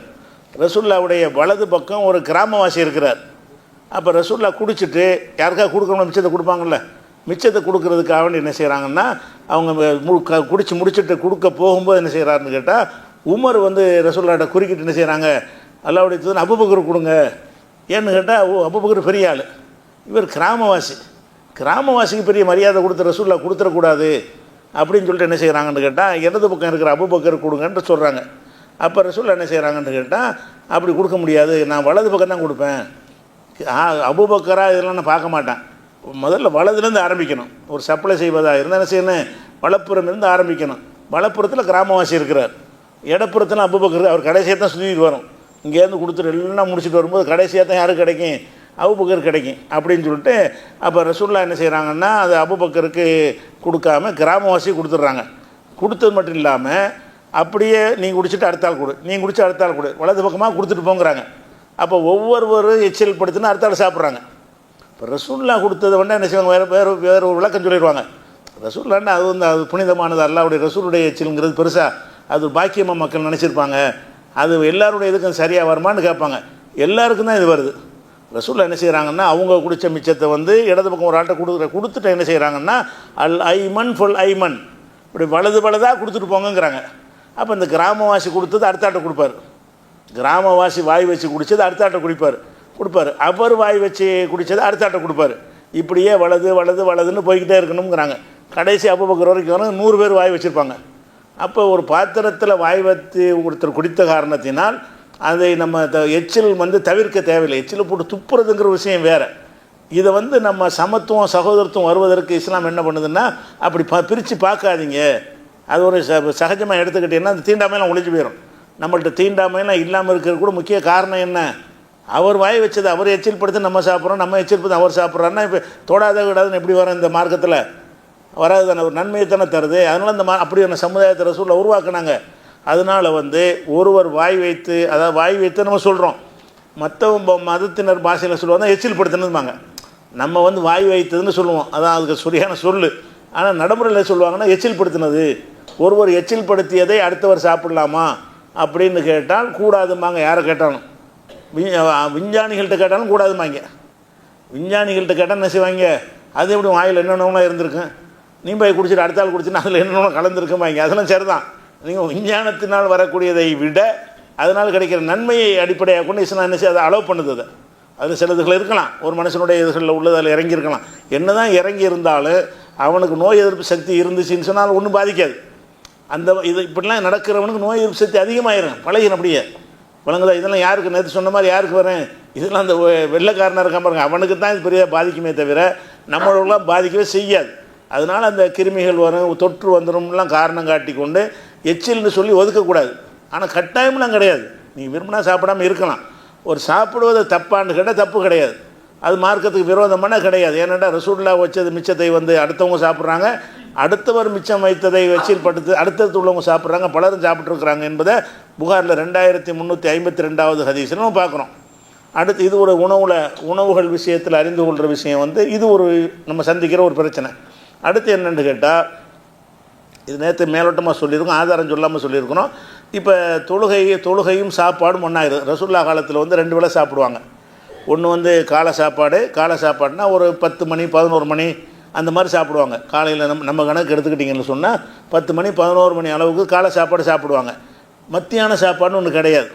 ரசூல்லாவுடைய வலது பக்கம் ஒரு கிராமவாசி இருக்கிறார். அப்போ ரசூல்லா குடிச்சிட்டு யாருக்காக கொடுக்கணும், மிச்சத்தை கொடுப்பாங்கள்ல, மிச்சத்தை கொடுக்கறதுக்காக வேண்டி என்ன செய்கிறாங்கன்னா, அவங்க குடிச்சு முடிச்சுட்டு கொடுக்க போகும்போது என்ன செய்கிறாருன்னு கேட்டால், உமர் வந்து ரசூல்லாட்ட குறுக்கிட்டு என்ன செய்கிறாங்க, அல்லாவுடைய தூதர் அபூபக்கர் கொடுங்க. ஏன்னு கேட்டால், அபூபக்கர் பெரிய ஆள், இவர் கிராமவாசிக்கு பெரிய மரியாதை கொடுத்து ரசூல்லா கொடுத்துடக்கூடாது அப்படின்னு சொல்லிட்டு என்ன செய்கிறாங்கன்னு கேட்டால், இடது பக்கம் இருக்கிற அபூபக்கர் கொடுங்கன்ட்டு சொல்கிறாங்க. அப்போ ரசூல்லா என்ன செய்கிறாங்கன்னு கேட்டால், அப்படி கொடுக்க முடியாது, நான் வலது பக்கம் தான் கொடுப்பேன். அபூபக்கராக இதெல்லாம் நான் பார்க்க மாட்டேன், முதல்ல வலதுலேருந்து ஆரம்பிக்கணும். ஒரு சப்ளை செய்வதாக இருந்தால் என்ன செய்யணும், வலப்புறம் இருந்து ஆரம்பிக்கணும். வலப்புறத்தில் கிராமவாசி இருக்கிறார், இடப்புறத்தில் அபூபக்கர், அவர் கடைசியாக தான் சுற்றிட்டு வரும். இங்கேருந்து கொடுத்துட்டு எல்லாம் முடிச்சுட்டு வரும்போது கடைசியாக தான் யாருக்கு கிடைக்கும், அபூபக்கர் கிடைக்கும் அப்படின்னு சொல்லிட்டு, அப்போ ரசூல்லா என்ன செய்கிறாங்கன்னா, அது அபூபக்கருக்கு கொடுக்காம கிராமவாசி கொடுத்துட்றாங்க. கொடுத்தது மட்டும் இல்லாமல் அப்படியே நீங்கள் குடிச்சிட்டு அடுத்தாள் கொடு, நீங்கள் குடிச்சு அடுத்தாள் கொடு, வலது பக்கமாக கொடுத்துட்டு போங்கிறாங்க. அப்போ ஒவ்வொருவரும் எச்சில் படுத்துன்னு அடுத்தாள் சாப்பிட்றாங்க. இப்போ ரசூல்லா கொடுத்ததை வந்து என்ன செய்வாங்க, வேறு ஒரு விளக்கம் சொல்லிடுவாங்க. ரசூல்லான்னா அது வந்து அது புனிதமானது, அல்லாவுடைய ரசூலுடைய எச்சில்ங்கிறது பெருசாக அது பாக்கியமாக மக்கள் நினச்சிருப்பாங்க. அது எல்லாருடைய இதுக்கும் சரியாக வருமானு கேட்பாங்க. எல்லாருக்கும் தான் இது வருது. ரசூல்லா என்ன செய்கிறாங்கன்னா, அவங்க குடித்த மிச்சத்தை வந்து இடது பக்கம் ஒரு ஆள்கிட்ட கொடுத்துட்டு என்ன செய்கிறாங்கன்னா, அல் ஐமன் ஃபுல் ஐமன், இப்படி வலதாக கொடுத்துட்டு போங்கங்கிறாங்க. அப்போ இந்த கிராமவாசி கொடுத்தது அடுத்தாட்ட கொடுப்பார், கிராமவாசி வாய் வச்சு குடித்தது அடுத்தாட்ட கொடுப்பார், அவர் வாய் வச்சு குடித்தது அடுத்தாட்ட கொடுப்பார். இப்படியே வலதுன்னு போய்கிட்டே இருக்கணுங்கிறாங்க. கடைசி அபூபக்கர் வரைக்கும் 100 பேர் வாய் வச்சுருப்பாங்க. அப்போ ஒரு பாத்திரத்தில் வாய் வைத்து ஒருத்தர் குடித்த காரணத்தினால் அதை நம்ம எச்சில் வந்து தவிர்க்க தேவையில்லை. எச்சில் போட்டு துப்புறதுங்கிற விஷயம் வேறு. இதை வந்து நம்ம சமத்துவம் சகோதரத்துவம் வருவதற்கு இஸ்லாம் என்ன பண்ணுதுன்னா, அப்படி பிரித்து பார்க்காதீங்க. அது ஒரு சகஜமாக எடுத்துக்கிட்டீங்கன்னா அந்த தீண்டாமையெல்லாம் ஒழிஞ்சு போயிடும். நம்மள்ட்ட தீண்டாமையெல்லாம் இல்லாமல் இருக்கிறது கூட முக்கிய காரணம் என்ன, அவர் வாய் வச்சது அவர் எச்சில் படுத்து நம்ம சாப்பிட்றோம், நம்ம எச்சில் படுத்து அவர் சாப்பிட்றாருன்னா இப்போ தொடாத விடாதுன்னு எப்படி வரும், இந்த மார்க்கத்தில் வராது தானே, ஒரு நன்மையை தானே தருது. அதனால் இந்த அப்படியான சமுதாயத்தை ரசூலில் உருவாக்குனாங்க. அதனால் வந்து ஒருவர் வாய் வைத்து, அதாவது வாய் வைத்து நம்ம சொல்கிறோம், மற்ற மதத்தினர் பாஷையில் சொல்லுவாங்க எச்சில் படுத்துனுமாங்க. நம்ம வந்து வாய் வைத்ததுன்னு சொல்லுவோம், அதான் அதுக்கு சரியான சொல்லு. ஆனால் நடைமுறையில் சொல்லுவாங்கன்னா எச்சில் படுத்தினது. ஒருவர் எச்சில் படுத்தியதை அடுத்தவர் சாப்பிடலாமா அப்படின்னு கேட்டால் கூடாதுமாங்க. யாரை கேட்டாலும், விஞ்ஞானிகள்கிட்ட கேட்டாலும் கூடாதுமாங்க. விஞ்ஞானிகள்கிட்ட கேட்டால் என்ன செய்வாங்க, அது எப்படி வாயில் என்னென்னலாம் இருந்திருக்கும், நீ போய் குடிச்சிட்டு அடுத்த ஆள் குடிச்சுன்னா அதில் என்னென்ன கலந்துருக்குமாங்க. அதெல்லாம் சரிதான். நீங்கள் விஞ்ஞானத்தினால் வரக்கூடியதை விட அதனால் கிடைக்கிற நன்மையை அடிப்படையாக கொண்டு இஸ்லாம் என்ன செய்ய அதை அலோவ் பண்ணுது. அதில் சிலதுகள் இருக்கலாம், ஒரு மனுஷனுடைய இதுகளில் உள்ளது அதில் இறங்கியிருக்கலாம். என்ன தான் இறங்கி இருந்தாலும் அவனுக்கு நோய் எதிர்ப்பு சக்தி இருந்துச்சுன்னு சொன்னால் ஒன்றும் பாதிக்காது. அந்த இது இப்படிலாம் நடக்கிறவனுக்கு நோய் எதிர்ப்பு சக்தி அதிகமாகிடும், பழகின அப்படியே வழங்குதா. இதெல்லாம் யாருக்கு நேற்று சொன்ன மாதிரி யாருக்கு வரேன், இதெல்லாம் அந்த வெள்ளைக்காரனாக இருக்கான் பாருங்க, அவனுக்கு தான் இது பெரிய பாதிக்குமே தவிர நம்மளோடலாம் பாதிக்கவே செய்யாது. அதனால் அந்த கிருமிகள் வரும், தொற்று வந்துடும்லாம் காரணம் காட்டி கொண்டு எச்சில்னு சொல்லி ஒதுக்கக்கூடாது. ஆனால் கட்டாயம்லாம் கிடையாது, நீங்கள் விரும்பினா சாப்பிடாமல் இருக்கலாம். ஒரு சாப்பிடுவது தப்பான்னு கேட்டால் தப்பு கிடையாது, அது மார்க்கத்துக்கு விரோதமான கிடையாது. ஏன்னாட்டா ரசூலுல்லாஹ் வச்சது மிச்சத்தை வந்து அடுத்தவங்க சாப்பிட்றாங்க, அடுத்தவர் மிச்சம் வைத்ததை எச்சில் படுத்து அடுத்தடுத்து உள்ளவங்க சாப்பிட்றாங்க, பலரும் சாப்பிட்ருக்குறாங்க என்பதை புகாரில் 2352வது ஹதீஸில் நம்ம பார்க்குறோம். அடுத்து இது ஒரு உணவுகள் விஷயத்தில் அறிந்து கொள்கிற விஷயம் வந்து இது ஒரு நம்ம சந்திக்கிற ஒரு பிரச்சனை. அடுத்து என்னென்னு கேட்டால், இது நேற்று மேலோட்டமாக சொல்லியிருக்கோம், ஆதாரம் சொல்லாமல் சொல்லியிருக்கிறோம். இப்போ தொழுகையும் சாப்பாடும் ஒன்றாயிரும். ரசூலுல்லாஹ் காலத்தில் வந்து 2 வேளை சாப்பிடுவாங்க. ஒன்று வந்து காலை சாப்பாடுனா ஒரு 10 மணி 11 மணி அந்த மாதிரி சாப்பிடுவாங்க. காலையில் நம்ம கணக்கு எடுத்துக்கிட்டிங்கன்னு சொன்னால் 10 மணி 11 மணி அளவுக்கு காலை சாப்பாடு சாப்பிடுவாங்க. மத்தியான சாப்பாடுன்னு ஒன்று கிடையாது,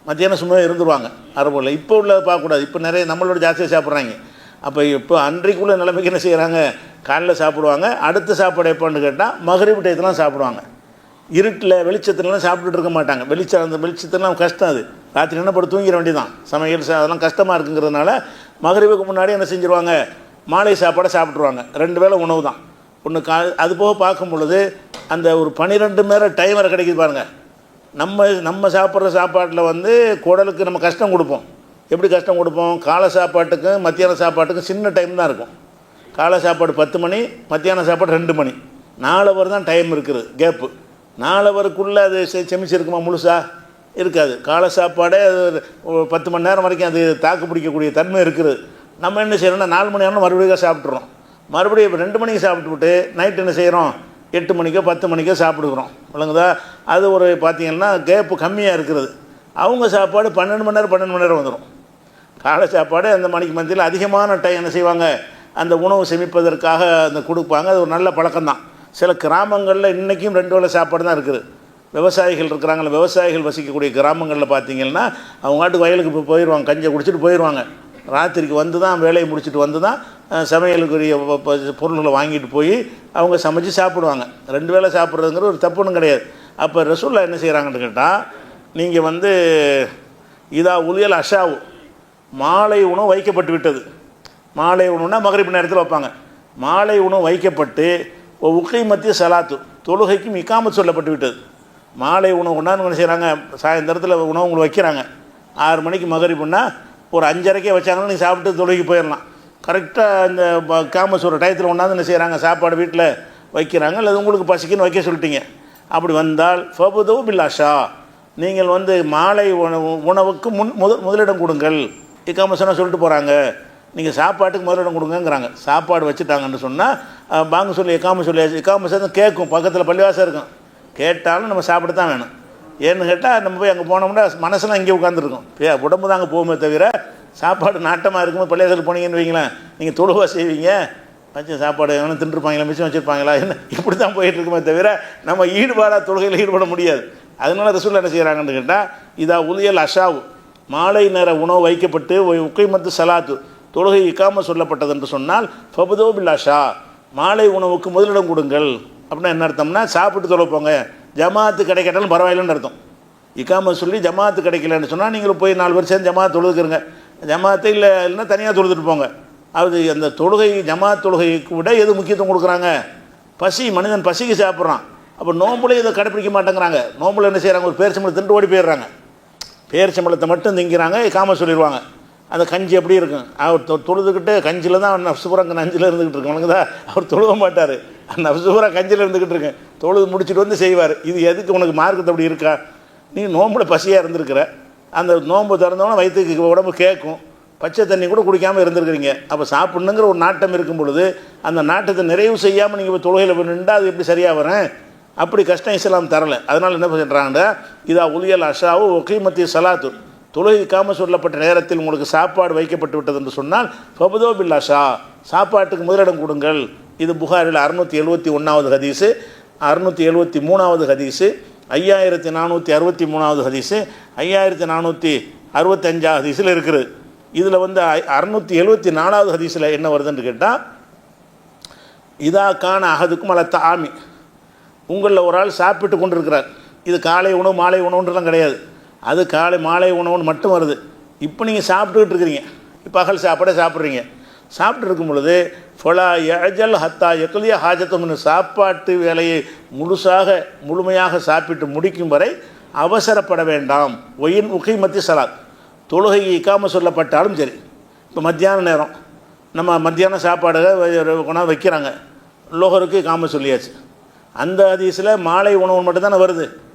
மத்தியானம் சும்மா இருந்துருவாங்க அரபுல. இப்போ உள்ள பார்க்கக்கூடாது, இப்போ நிறைய நம்மளோட ஜாஸ்தியாக சாப்பிட்றாங்க. இப்போ அன்றைக்குள்ள நிலைமைக்கு என்ன செய்கிறாங்க, காலையில் சாப்பிடுவாங்க. அடுத்த சாப்பாடு எப்போன்னு கேட்டால் மகரிப் டயத்துலாம் சாப்பிடுவாங்க. இருட்டில் வெளிச்சத்துலலாம் சாப்பிட்டுட்டு இருக்க மாட்டாங்க. அந்த வெளிச்சத்துலாம் கஷ்டம், அது ராத்திரி என்ன படுத்து தூங்கிட வேண்டியதான். சமையல் அதெல்லாம் கஷ்டமாக இருக்குங்கிறதுனால மகரிபுக்கு முன்னாடி என்ன செஞ்சுருவாங்க, மாலை சாப்பாடை சாப்பிட்ருவாங்க. 2 வேளை உணவு தான். ஒன்று அது போக பார்க்கும் பொழுது அந்த ஒரு 12 மணி நேரம் டைம் வரை கிடைக்குது பாருங்கள். நம்ம சாப்பிட்ற சாப்பாட்டில் வந்து குடலுக்கு நம்ம கஷ்டம் கொடுப்போம். எப்படி கஷ்டம் கொடுப்போம், காலை சாப்பாட்டுக்கும் மத்தியான சாப்பாட்டுக்கும் சின்ன டைம் தான் இருக்கும். காலை சாப்பாடு 10 மணி, மத்தியான சாப்பாடு 2 மணி, 4 ஹவர் தான் டைம் இருக்குது கேப்பு. 4 ஹவருக்குள்ளே அது செமிச்சிருக்குமா, முழுசாக இருக்காது. காலை சாப்பாடே 10 மணி நேரம் வரைக்கும் அது தாக்கு பிடிக்கக்கூடிய தன்மை இருக்குது. நம்ம என்ன செய்யறோம்னா 4 மணி நேரம் மறுபடியும் சாப்பிட்றோம். மறுபடியும் 2 மணிக்கு சாப்பிட்டுவிட்டு நைட்டு என்ன செய்கிறோம், 8 மணிக்கோ 10 மணிக்கோ சாப்பிடுக்கிறோம். விளங்குதா. அது ஒரு பார்த்திங்கன்னா கேப்பு கம்மியாக இருக்கிறது. அவங்க சாப்பாடு 12 மணி நேரம் வந்துடும். காலை சாப்பாடு அந்த மணிக்கு மத்தியில் அதிகமான டைம் என்ன செய்வாங்க, அந்த உணவு செமிப்பதற்காக அந்த கொடுப்பாங்க. அது ஒரு நல்ல பழக்கம்தான். சில கிராமங்களில் இன்றைக்கும் 2 வேளை சாப்பாடு தான் இருக்குது. விவசாயிகள் இருக்கிறாங்களே, விவசாயிகள் வசிக்கக்கூடிய கிராமங்களில் பார்த்திங்கன்னா அவங்க நாட்டுக்கு வயலுக்கு இப்போ போயிடுவாங்க, கஞ்சியை குடிச்சிட்டு போயிடுவாங்க. ராத்திரிக்கு வந்து தான் வேலையை முடிச்சுட்டு வந்து தான் சமையலுக்குரிய பொருள்களை வாங்கிட்டு போய் அவங்க சமைச்சு சாப்பிடுவாங்க. 2 வேளை சாப்பிட்றதுங்கிற ஒரு தப்புன்னு கிடையாது. அப்போ ரசூலுல்லாஹ் என்ன செய்கிறாங்கன்னு கேட்டால், நீங்கள் வந்து இதா உலியல் அஷாவு, மாலை உணவு வைக்கப்பட்டு விட்டது. மாலை உணவுனா மகரிப் நேரத்தில் வைப்பாங்க. மாலை உணவு வைக்கப்பட்டு உக்கைமத்திய சலாத்து, தொழுகைக்கும் இக்காமத் சொல்லப்பட்டு விட்டது. மாலை உணவு கொண்டாந்து என்ன செய்கிறாங்க, சாயந்தரத்தில் உணவு உங்களுக்கு வைக்கிறாங்க. 6 மணிக்கு மகரிப்புன்னா ஒரு 5:30 வச்சாங்கன்னா நீங்கள் சாப்பிட்டு தொழுகைக்கு போயிடலாம். கரெக்டாக இந்த காமஸ் ஒரு டயத்தில் கொண்டாந்து என்ன செய்கிறாங்க, சாப்பாடு வீட்டில் வைக்கிறாங்க. அல்லது உங்களுக்கு பசிக்குன்னு வைக்க சொல்லிட்டீங்க. அப்படி வந்தால் ஃபபுது பில்லாஷா, நீங்கள் வந்து மாலை உணவுக்கு முதலிடம் கொடுங்கள். இக்காமஸ்னா சொல்லிட்டு போகிறாங்க, நீங்கள் சாப்பாட்டுக்கு முதலிடம் கொடுங்கங்கிறாங்க. சாப்பாடு வச்சுட்டாங்கன்னு சொன்னால் பாங்க சொல்லி இக்காமஸ் கேட்கும், பக்கத்தில் பள்ளிவாசம் இருக்கும், கேட்டாலும் நம்ம சாப்பிட்டு தான் வேணும். ஏன்னு கேட்டால் நம்ம போய் அங்கே போனோம்னா மனசுலாம் இங்கே உட்காந்துருக்கும், உடம்பு தான் அங்கே போகுமே தவிர சாப்பாடு நாட்டமாக இருக்கும்போது பள்ளிவாசல் போனீங்கன்னு வைங்களேன், நீங்கள் தொழுவா செய்வீங்க, வச்சு சாப்பாடு எவனும் தின்றுப்பாங்களா, மிச்சம் வச்சுருப்பாங்களா, என்ன இப்படி தான் போயிட்டுருக்குமே தவிர நம்ம ஈடுபாடாக தொழுகையில் ஈடுபட முடியாது. அதனால ரசூலுல்லாஹ் என்ன செய்கிறாங்கன்னு கேட்டால், இதா உலியல் அஷாவு, மாலை நேர உணவு வைக்கப்பட்டு உக்கைமத்து சலாத்து, தொழுகை இக்காம சொல்லப்பட்டது என்று சொன்னால் ஃபபுதோ பில்லாஷா, மாலை உணவுக்கு முதலிடம் கொடுங்கள். அப்படின்னா என்ன அர்த்தம்னா, சாப்பிட்டு தொலைப்போங்க, ஜமாத்து கிடைக்கட்டாலும் பரவாயில்லைன்னு அர்த்தம். இக்காம சொல்லி ஜமாத்து கிடைக்கலன்னு சொன்னால் நீங்கள் போய் 4 பேர் சேர்ந்து ஜமாத்து தொழுதுக்குறங்க. ஜமாத்து இல்லைன்னா தனியாக தொழுதுட்டு போங்க. அது அந்த தொழுகை ஜமாத் தொழுகைக்கு விட எது முக்கியத்துவம் கொடுக்குறாங்க, பசி. மனிதன் பசிக்கு சாப்பிட்றான். அப்போ நோம்புல இதை கடைப்பிடிக்க மாட்டேங்கிறாங்க. நோம்புல என்ன செய்கிறாங்க, ஒரு பேரிச்சம்பளத்தை திண்டு ஓடி போயிடுறாங்க. பேரிச்சம்பளத்தை மட்டும் திங்கிறாங்க, காம சொல்லிடுவாங்க. அந்த கஞ்சி எப்படி இருக்கும், அவர் தொழுதுகிட்டு கஞ்சியில் தான் நப்சுபுரம் நஞ்சில் இருந்துக்கிட்டு இருக்கோம். உனக்கு தான் அவர் தொழுவ மாட்டார், அந்த நப்சுபுரம் கஞ்சியில் இருந்துக்கிட்டு இருக்கேன், தொழுது முடிச்சுட்டு வந்து செய்வார். இது எதுக்கு உனக்கு மார்க்கத்தை அப்படி இருக்கா, நீ நோம்பில் பசியாக இருந்திருக்கிற, அந்த நோன்பு திறந்தவொன்னே வயிற்றுக்கு உடம்பு கேட்கும், பச்சை தண்ணி கூட குடிக்காமல் இருந்திருக்கிறீங்க. அப்போ சாப்பிட்ணுங்கிற ஒரு நாட்டம் இருக்கும் பொழுது அந்த நாட்டத்தை நிறைவு செய்யாமல் நீங்கள் இப்போ தொழுகையில் நின்றா அது எப்படி சரியாக வரேன்? அப்படி கஷ்டம் இஸ்லாம் தரலை. அதனால் என்ன பண்ணுறாங்க, இதா உலியல் அஷாவு ஒகீமத்தி சலாத்து, தொழுகைக்காமல் சொல்லப்பட்ட நேரத்தில் உங்களுக்கு சாப்பாடு வைக்கப்பட்டு விட்டது என்று சொன்னால் ஃபபுதோ பில் அஷா, சாப்பாட்டுக்கு முதலிடம் கொடுங்கள். இது புகாரில் 671வது ஹதீஸு, 673வது ஹதீஸு, 5463வது ஹதீஸு, 5465 ஹதீஸில் இருக்குது. இதில் 674வது ஹதீஸில் என்ன வருதுன்னு கேட்டால், இதா கான அகதுக்கும் அல்ல தாமி, உங்களில் ஒரு ஆள் சாப்பிட்டு கொண்டு இருக்கிறார். இது காலை உணவு மாலை உணவுன்றலாம் கிடையாது, அது காலை மாலை உணவுன்னு மட்டும் வருது. இப்போ நீங்கள் சாப்பிட்டுக்கிட்டு இருக்கிறீங்க, இப்போ பகல் சாப்பாடே சாப்பிட்றீங்க. சாப்பிட்டு இருக்கும் பொழுது ஃபொலா யஜல் ஹத்தா எக்லிய ஹாஜத்தும்னு, சாப்பாட்டு வேலையை முழுமையாக சாப்பிட்டு முடிக்கும் வரை அவசரப்பட வேண்டாம். ஒயின் உகைமத்தி சலாத், தொழுகை இக்காமல் சொல்லப்பட்டாலும் சரி. இப்போ மத்தியான நேரம் நம்ம மத்தியானம் சாப்பாடு கொண்டாந்து வைக்கிறாங்க, லோகருக்கு இக்காமல் சொல்லியாச்சு. அந்த ஹதீஸில் மாலை உணவு மட்டும்தானே வருது,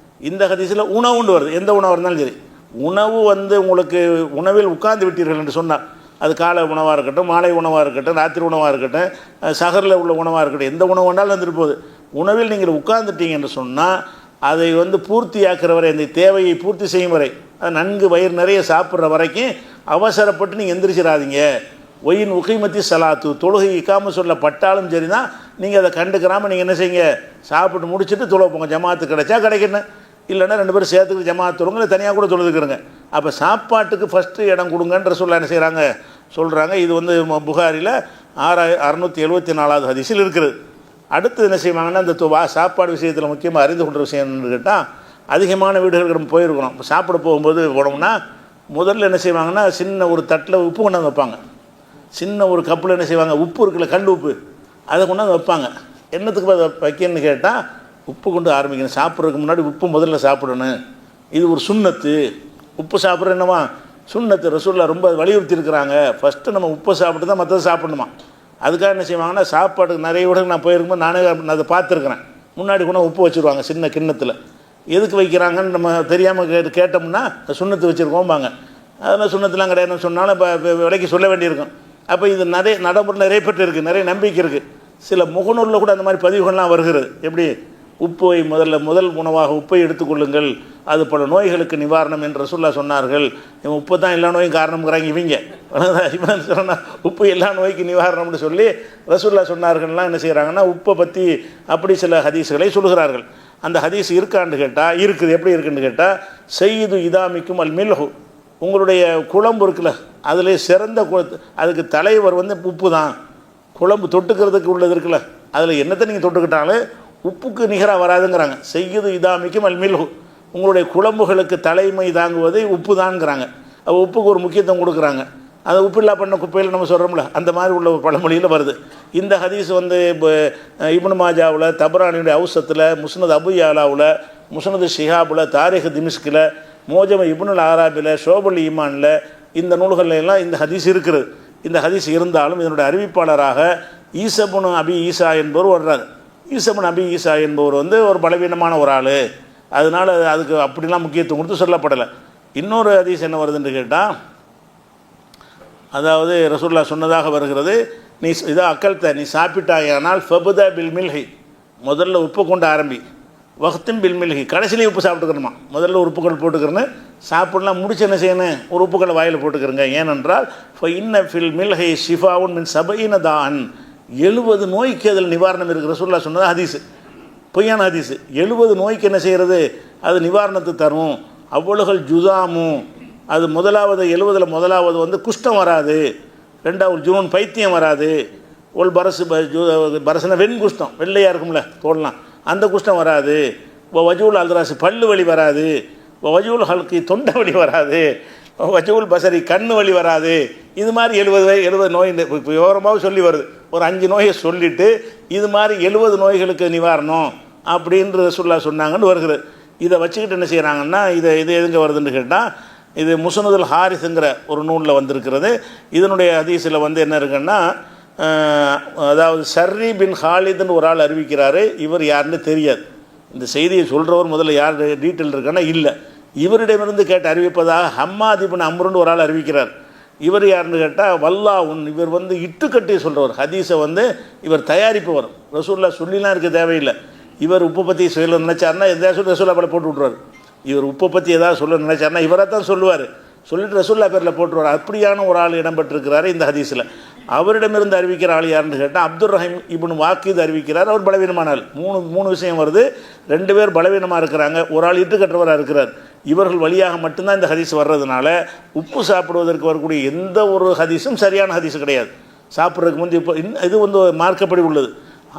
இந்த ஹதீஸில் உணவுண்டு வருது. எந்த உணவு இருந்தாலும் சரி, உணவு உங்களுக்கு உணவில் உட்கார்ந்து விட்டீர்கள் என்று சொன்னார், அது காலை உணவாக இருக்கட்டும், மாலை உணவாக இருக்கட்டும், ராத்திரி உணவாக இருக்கட்டும், சகரில் உள்ள உணவாக இருக்கட்டும், எந்த உணவு வேணாலும் வந்துட்டு போகுது. உணவில் நீங்கள் உட்கார்ந்துட்டீங்க என்று சொன்னால் அதை பூர்த்தியாக்குற வரை, அந்த தேவையை பூர்த்தி செய்யும் வரை, அது நன்கு வயிறு நிறைய சாப்பிட்ற வரைக்கும் அவசரப்பட்டு நீங்கள் எந்திரிச்சிடாதீங்க. ஒயின் உகைமத்தி சலாத்து, தொழுகை இக்காமல் சொல்லப்பட்டாலும் சரி தான், நீங்கள் அதை கண்டுக்கிறாமல் நீங்கள் என்ன செய்யுங்க, சாப்பிட்டு முடிச்சுட்டு தொழுவ போங்க. ஜமாத்து கிடைச்சா கிடைக்கணும், இல்லைன்னா 2 பேரும் சேர்த்துக்கிட்டு ஜமாத்து தொழுங்க, இல்லை தனியாக கூட தொழுதுக்கிறங்க. அப்போ சாப்பாட்டுக்கு ஃபஸ்ட்டு இடம் கொடுங்கன்ற சொல்ல என்ன செய்கிறாங்க சொல்கிறாங்க. இது புகாரில் 674வது ஹதீஸில் இருக்குது. அடுத்து என்ன செய்வாங்கன்னா, இந்த சாப்பாடு விஷயத்தில் முக்கியமாக அறிந்து கொண்ட விஷயம் என்னன்னு கேட்டால், அதிகமான வீடுகளுக்கு நம்ம போயிருக்கிறோம். இப்போ சாப்பிட போகும்போது போனோம்னா முதல்ல என்ன செய்வாங்கன்னா, சின்ன ஒரு தட்டில் உப்பு கொண்டாந்து வைப்பாங்க. சின்ன ஒரு கப்பில் என்ன செய்வாங்க, உப்பு இருக்குல்ல, கல் உப்பு, அதை கொண்டாந்து வைப்பாங்க. என்னத்துக்கு வைக்கணும்னு கேட்டால், உப்பு கொண்டு ஆரம்பிக்கணும், சாப்பிட்றதுக்கு முன்னாடி உப்பு முதல்ல சாப்பிடணும். இது ஒரு சுண்ணத்து. உப்பு சாப்பிட்ற என்னவா சுண்ணத்து, ரசூலுல்லாஹ் ரொம்ப வலியுறுத்தி இருக்கிறாங்க. ஃபஸ்ட்டு நம்ம உப்பை சாப்பிட்டு தான் மற்றது சாப்பிடணுமா. அதுக்காக என்ன செய்வாங்கன்னா, சாப்பாட்டுக்கு நிறைய விட நான் போயிருக்கும்போது நானே அதை பார்த்துருக்குறேன். முன்னாடி கூட உப்பு வச்சுருவாங்க சின்ன கிண்ணத்தில். எதுக்கு வைக்கிறாங்கன்னு நம்ம தெரியாமல் கேட்டோம்னா சுண்ணத்து வச்சுருக்கோம்பாங்க. அதெல்லாம் சுண்ணத்துலாம் கிடையாதுன்னு சொன்னாலும் இப்போ விலைக்கு சொல்ல வேண்டியிருக்கும். அப்போ இது நிறைய நடைமுறை நிறைய பேர் இருக்குது, நிறைய நம்பிக்கை இருக்குது. சில முகநூலில் கூட அந்த மாதிரி பதிவுகள்லாம் வருகிறது. எப்படி உப்பை முதல் உணவாக உப்பை எடுத்துக்கொள்ளுங்கள், அது பல நோய்களுக்கு நிவாரணம் என்று ரசூலுல்லாஹ் சொன்னார்கள். இவன் உப்பு தான் எல்லா நோயும் காரணம்ங்கிறாங்க இவங்க. இவன் சொன்னால் உப்பு எல்லா நோய்க்கு நிவாரணம்னு சொல்லி ரசூலுல்லாஹ் சொன்னார்கள்லாம் என்ன செய்கிறாங்கன்னா, உப்பை பற்றி அப்படி சில ஹதீஸ்களை சொல்கிறார்கள். அந்த ஹதீஸ் இருக்கான்னு கேட்டால் இருக்குது. எப்படி இருக்குன்னு கேட்டால், செய்து இதாமிக்கும் அல் மில்ஹு, உங்களுடைய குழம்பு இருக்குல்ல, அதில் சிறந்த அதுக்கு தலைவர் உப்பு தான். குழம்பு தொட்டுக்கிறதுக்கு உள்ளது இருக்குல்ல, அதில் என்னத்தை நீங்கள் தொட்டுக்கிட்டாலும் உப்புக்கு நிகராக வராதுங்கிறாங்க. செய்யுது இதாமிக்கும் அல் மில்ஹு, உங்களுடைய குழம்புகளுக்கு தலைமை தாங்குவது உப்பு தான்ங்கிறாங்க. அது உப்புக்கு ஒரு முக்கியத்துவம் கொடுக்குறாங்க. அது உப்பில்லா பண்ண குப்பையில் நம்ம சொல்கிறோம்ல, அந்த மாதிரி உள்ள பழமொழியில் வருது. இந்த ஹதீஸ் இப்னு மாஜாவில், தபரானியுடைய அவுசத்தில், முஸ்னத் அபு யாலாவில், முஸ்னது ஷிஹாபில், தாரிக் திமிஷ்கில், மோஜம இப்னுல் ஆராபில், ஷோபுல் ஈமானில், இந்த நூல்களில் எல்லாம் இந்த ஹதீஸ் இருக்கிறது. இந்த ஹதீஸ் இருந்தாலும் இதனுடைய அறிவிப்பாளராக ஈசபுன் அபி ஈசா என்பவர் வர்றார். ஈசபுன் அபி ஈசா என்பவர் ஒரு பலவீனமான ஒரு ஆள். அதனால் அதுக்கு அப்படிலாம் முக்கியத்துவம் கொடுத்து சொல்லப்படலை. இன்னொரு ஹதீஸ் என்ன வருதுன்னு கேட்டால், அதாவது ரசூலுல்லாஹ் சொன்னதாக வருகிறது, நீ இதை அக்கல்த்த, நீ சாப்பிட்டாயானால் ஃபபுத பில் மில்ஹி, முதல்ல உப்பு கொண்டு ஆரம்பி, வக்தும் பில் மில்ஹி, கடைசிலேயே உப்பு சாப்பிட்டுக்கிறணுமா. முதல்ல உப்புக்கள் போட்டுக்கிறேன்னு சாப்பிடலாம், முடிச்சு என்ன செய்யணும், ஒரு உப்புக்களை வாயில் போட்டுக்கிறங்க. ஏனென்றால் இன்ன ஃபில் மில்ஹி ஷிஃபாவுன் மின் சபையின தான், 70 நோய்க்கு அதில் நிவாரணம் இருக்குது. ரசூலுல்லாஹ் சொன்னது ஹதீஸு, பொய்யான ஹதீஸு. 70 நோய்க்கு என்ன செய்கிறது, அது நிவாரணத்தை தரும். அவ்வளவுகள் ஜுதாமும், அது முதலாவது 70ல் முதலாவது குஷ்டம் வராது, 2வது ஜூன் பைத்தியம் வராது, ஒரு பரசுனா வெண்குஷ்டம், வெள்ளையாக இருக்கும்ல தோடலாம், அந்த குஷ்டம் வராது. வஜூல் அல்ராசு பல்லு வலி வராது, வஜூல் ஹல்கி தொண்டை வலி வராது, வஜூல் பசரி கண்ணு வலி வராது. இது மாதிரி 70 நோய் விவரமாக சொல்லி வருது. ஒரு 5 நோயை சொல்லிவிட்டு இது மாதிரி 70 நோய்களுக்கு நிவாரணம் அப்படின்ற ரசூலுல்லாஹ் சொன்னாங்கன்னு வருகிறது. இதை வச்சுக்கிட்டு என்ன செய்கிறாங்கன்னா, இது எதுங்க வருதுன்னு கேட்டால், இது முஸ்னதுல் ஹாரிஸுங்கிற ஒரு நூலில் வந்திருக்கிறது. இதனுடைய ஹதீஸில் என்ன இருக்குன்னா, அதாவது ஷர்ரி பின் ஹாலிதுன்னு ஒரு ஆள் அறிவிக்கிறாரு. இவர் யாருன்னு தெரியாது. இந்த செய்தியை சொல்கிறவர் முதல்ல யார் டீட்டெயில் இருக்கான்னா இல்லை, இவரிடமிருந்து கேட்டு அறிவிப்பதாக ஹம்மாத் இப்னு அம்ருன்னு ஒரு ஆள் அறிவிக்கிறார். இவர் யாருன்னு கேட்டால் வல்லாஹ், இவர் வந்து இட்டுக்கட்டி சொல்கிறவர், ஹதீஸை வந்து இவர் தயாரிப்பவர். ரசூல்லா சொல்லிலாம் இருக்க தேவையில்லை. இவர் உப்பை பற்றி சொல்ல நினச்சாருன்னா எதாவது ரசூல்லா பேரில் போட்டு விட்ருவார். இவர் உப்பை பற்றி ஏதாவது சொல்ல நினச்சாருன்னா இவராக தான் சொல்லுவார், சொல்லிட்டு ரசூல்லா பேரில் போட்டுருவார். அப்படியான ஒரு ஆள் இடம்பெற்றிருக்கிறாரு இந்த ஹதீஸில். அவரிடமிருந்து அறிவிக்கிற ஆள் யாருன்னு கேட்டால் அப்துல் ரஹீம் இப்னு வாக்கித் அறிவிக்கிறார். அவர் பலவீனமான ஆள். மூணு விஷயம் வருது. 2 பேர் பலவீனமாக இருக்கிறாங்க, ஒரு ஆள் இட்டுக்கற்றவராக இருக்கிறார். இவர்கள் வழியாக மட்டும்தான் இந்த ஹதீஸ் வர்றதுனால உப்பு சாப்பிடுவதற்கு வரக்கூடிய எந்த ஒரு ஹதீஸும் சரியான ஹதீஸ் கிடையாது. சாப்பிட்றதுக்கு முந்தைய இப்போ இது வந்து மார்க்கப்படி உள்ளது.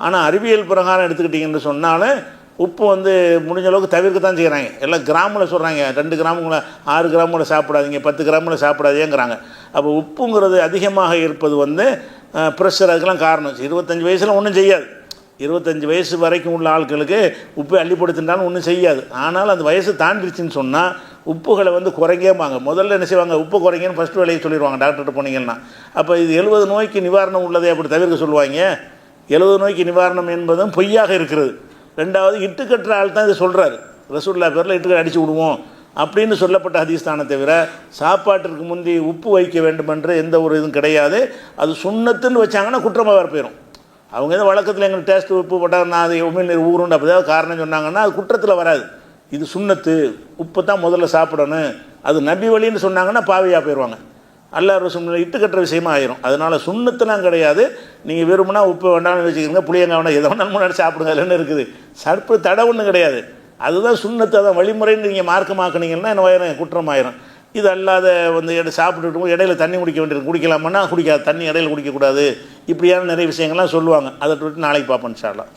ஆனால் அறிவியல் பிரகாரம் எடுத்துக்கிட்டிங்கன்னு சொன்னாலும் உப்பு வந்து முடிஞ்ச அளவுக்கு தவிர்க்க தான் செய்கிறாங்க. எல்லாம் கிராமில் சொல்கிறாங்க, 2 கிராமுங்களை 6 கிராமுகளை சாப்பிடாதீங்க, 10 கிராமுகளை சாப்பிடாதேங்கிறாங்க. அப்போ உப்புங்கிறது அதிகமாக இருப்பது வந்து ப்ரெஷர், அதுக்கெல்லாம் காரணம். 25 வயசில் ஒன்றும் செய்யாது. 25 வயசு வரைக்கும் உள்ள ஆட்களுக்கு உப்பு அள்ளிப்படுத்தினாலும் ஒன்றும் செய்யாது. ஆனால் அந்த வயசு தாண்டிடுச்சின்னு சொன்னால் உப்புகளை வந்து குறைங்கம்பாங்க. முதல்ல என்ன செய்வாங்க, உப்பு குறைங்கன்னு ஃபஸ்ட்டு வேலையை சொல்லிடுவாங்க டாக்டர்கிட்ட போனீங்கன்னா. அப்போ இது 70 நோய்க்கு நிவாரணம் உள்ளதை அப்படி தவிர்க்க சொல்லுவாங்க. 70 நோய்க்கு நிவாரணம் என்பதும் பொய்யாக இருக்கிறது. 2வது இட்டுக்கட்டுற ஆள் தான் இதை சொல்கிறாரு. ரசூல்லா பேரில் இட்டுக்கட்டு அடித்து விடுவோம் அப்படின்னு சொல்லப்பட்ட ஹதீஸ் தானே தவிர சாப்பாட்டிற்கு முந்தி உப்பு வைக்க வேண்டும் என்று எந்த ஒரு இதுவும் கிடையாது. அது சுண்ணத்துன்னு வச்சாங்கன்னா குற்றமாக வர போயிடும். அவங்க எதாவது வழக்கத்தில் எங்களுக்கு டேஸ்ட் உப்பு போட்டால் நான் அது உமிழ்நீர் ஊருண்டு அப்படி ஏதாவது காரணம் சொன்னாங்கன்னா அது குற்றத்தில் வராது. இது சுண்ணத்து, உப்பு தான் முதல்ல சாப்பிடணும், அது நபி வழின்னு சொன்னாங்கன்னா பாவியாக போயிடுவாங்க. அல்லாஹ் ரசூல் இட்டுக்கட்டுற விஷயமா ஆயிரும். அதனால் சுண்ணத்துலாம் கிடையாது. நீங்கள் விரும்பினா உப்பு வேண்டாம்னு வச்சுக்கிறீங்க, புளியங்காய் வேணால் எதை வேணாலும் முன்னாடி சாப்பிடுங்க, அதில் என்ன இருக்குது, சர்ப்பு தடை ஒன்றும் கிடையாது. அதுதான் சுண்ணத்து, அதான் வழிமுறைன்னு நீங்கள் மார்க்கமாக்குனீங்கன்னா என்ன ஆயிரும், குற்றமாயிரும். இது அல்லாத வந்து சாப்பிட்டுட்டு இடையில தண்ணி குடிக்க வேண்டியது, குடிக்கலாமன்னா குடிக்காது, தண்ணி இடையில குடிக்கக்கூடாது, இப்படியான நிறைய விஷயங்கள்லாம் சொல்லுவாங்க. அதை விட்டு நாளைக்கு பார்ப்போம் இன்ஷா அல்லாஹ்.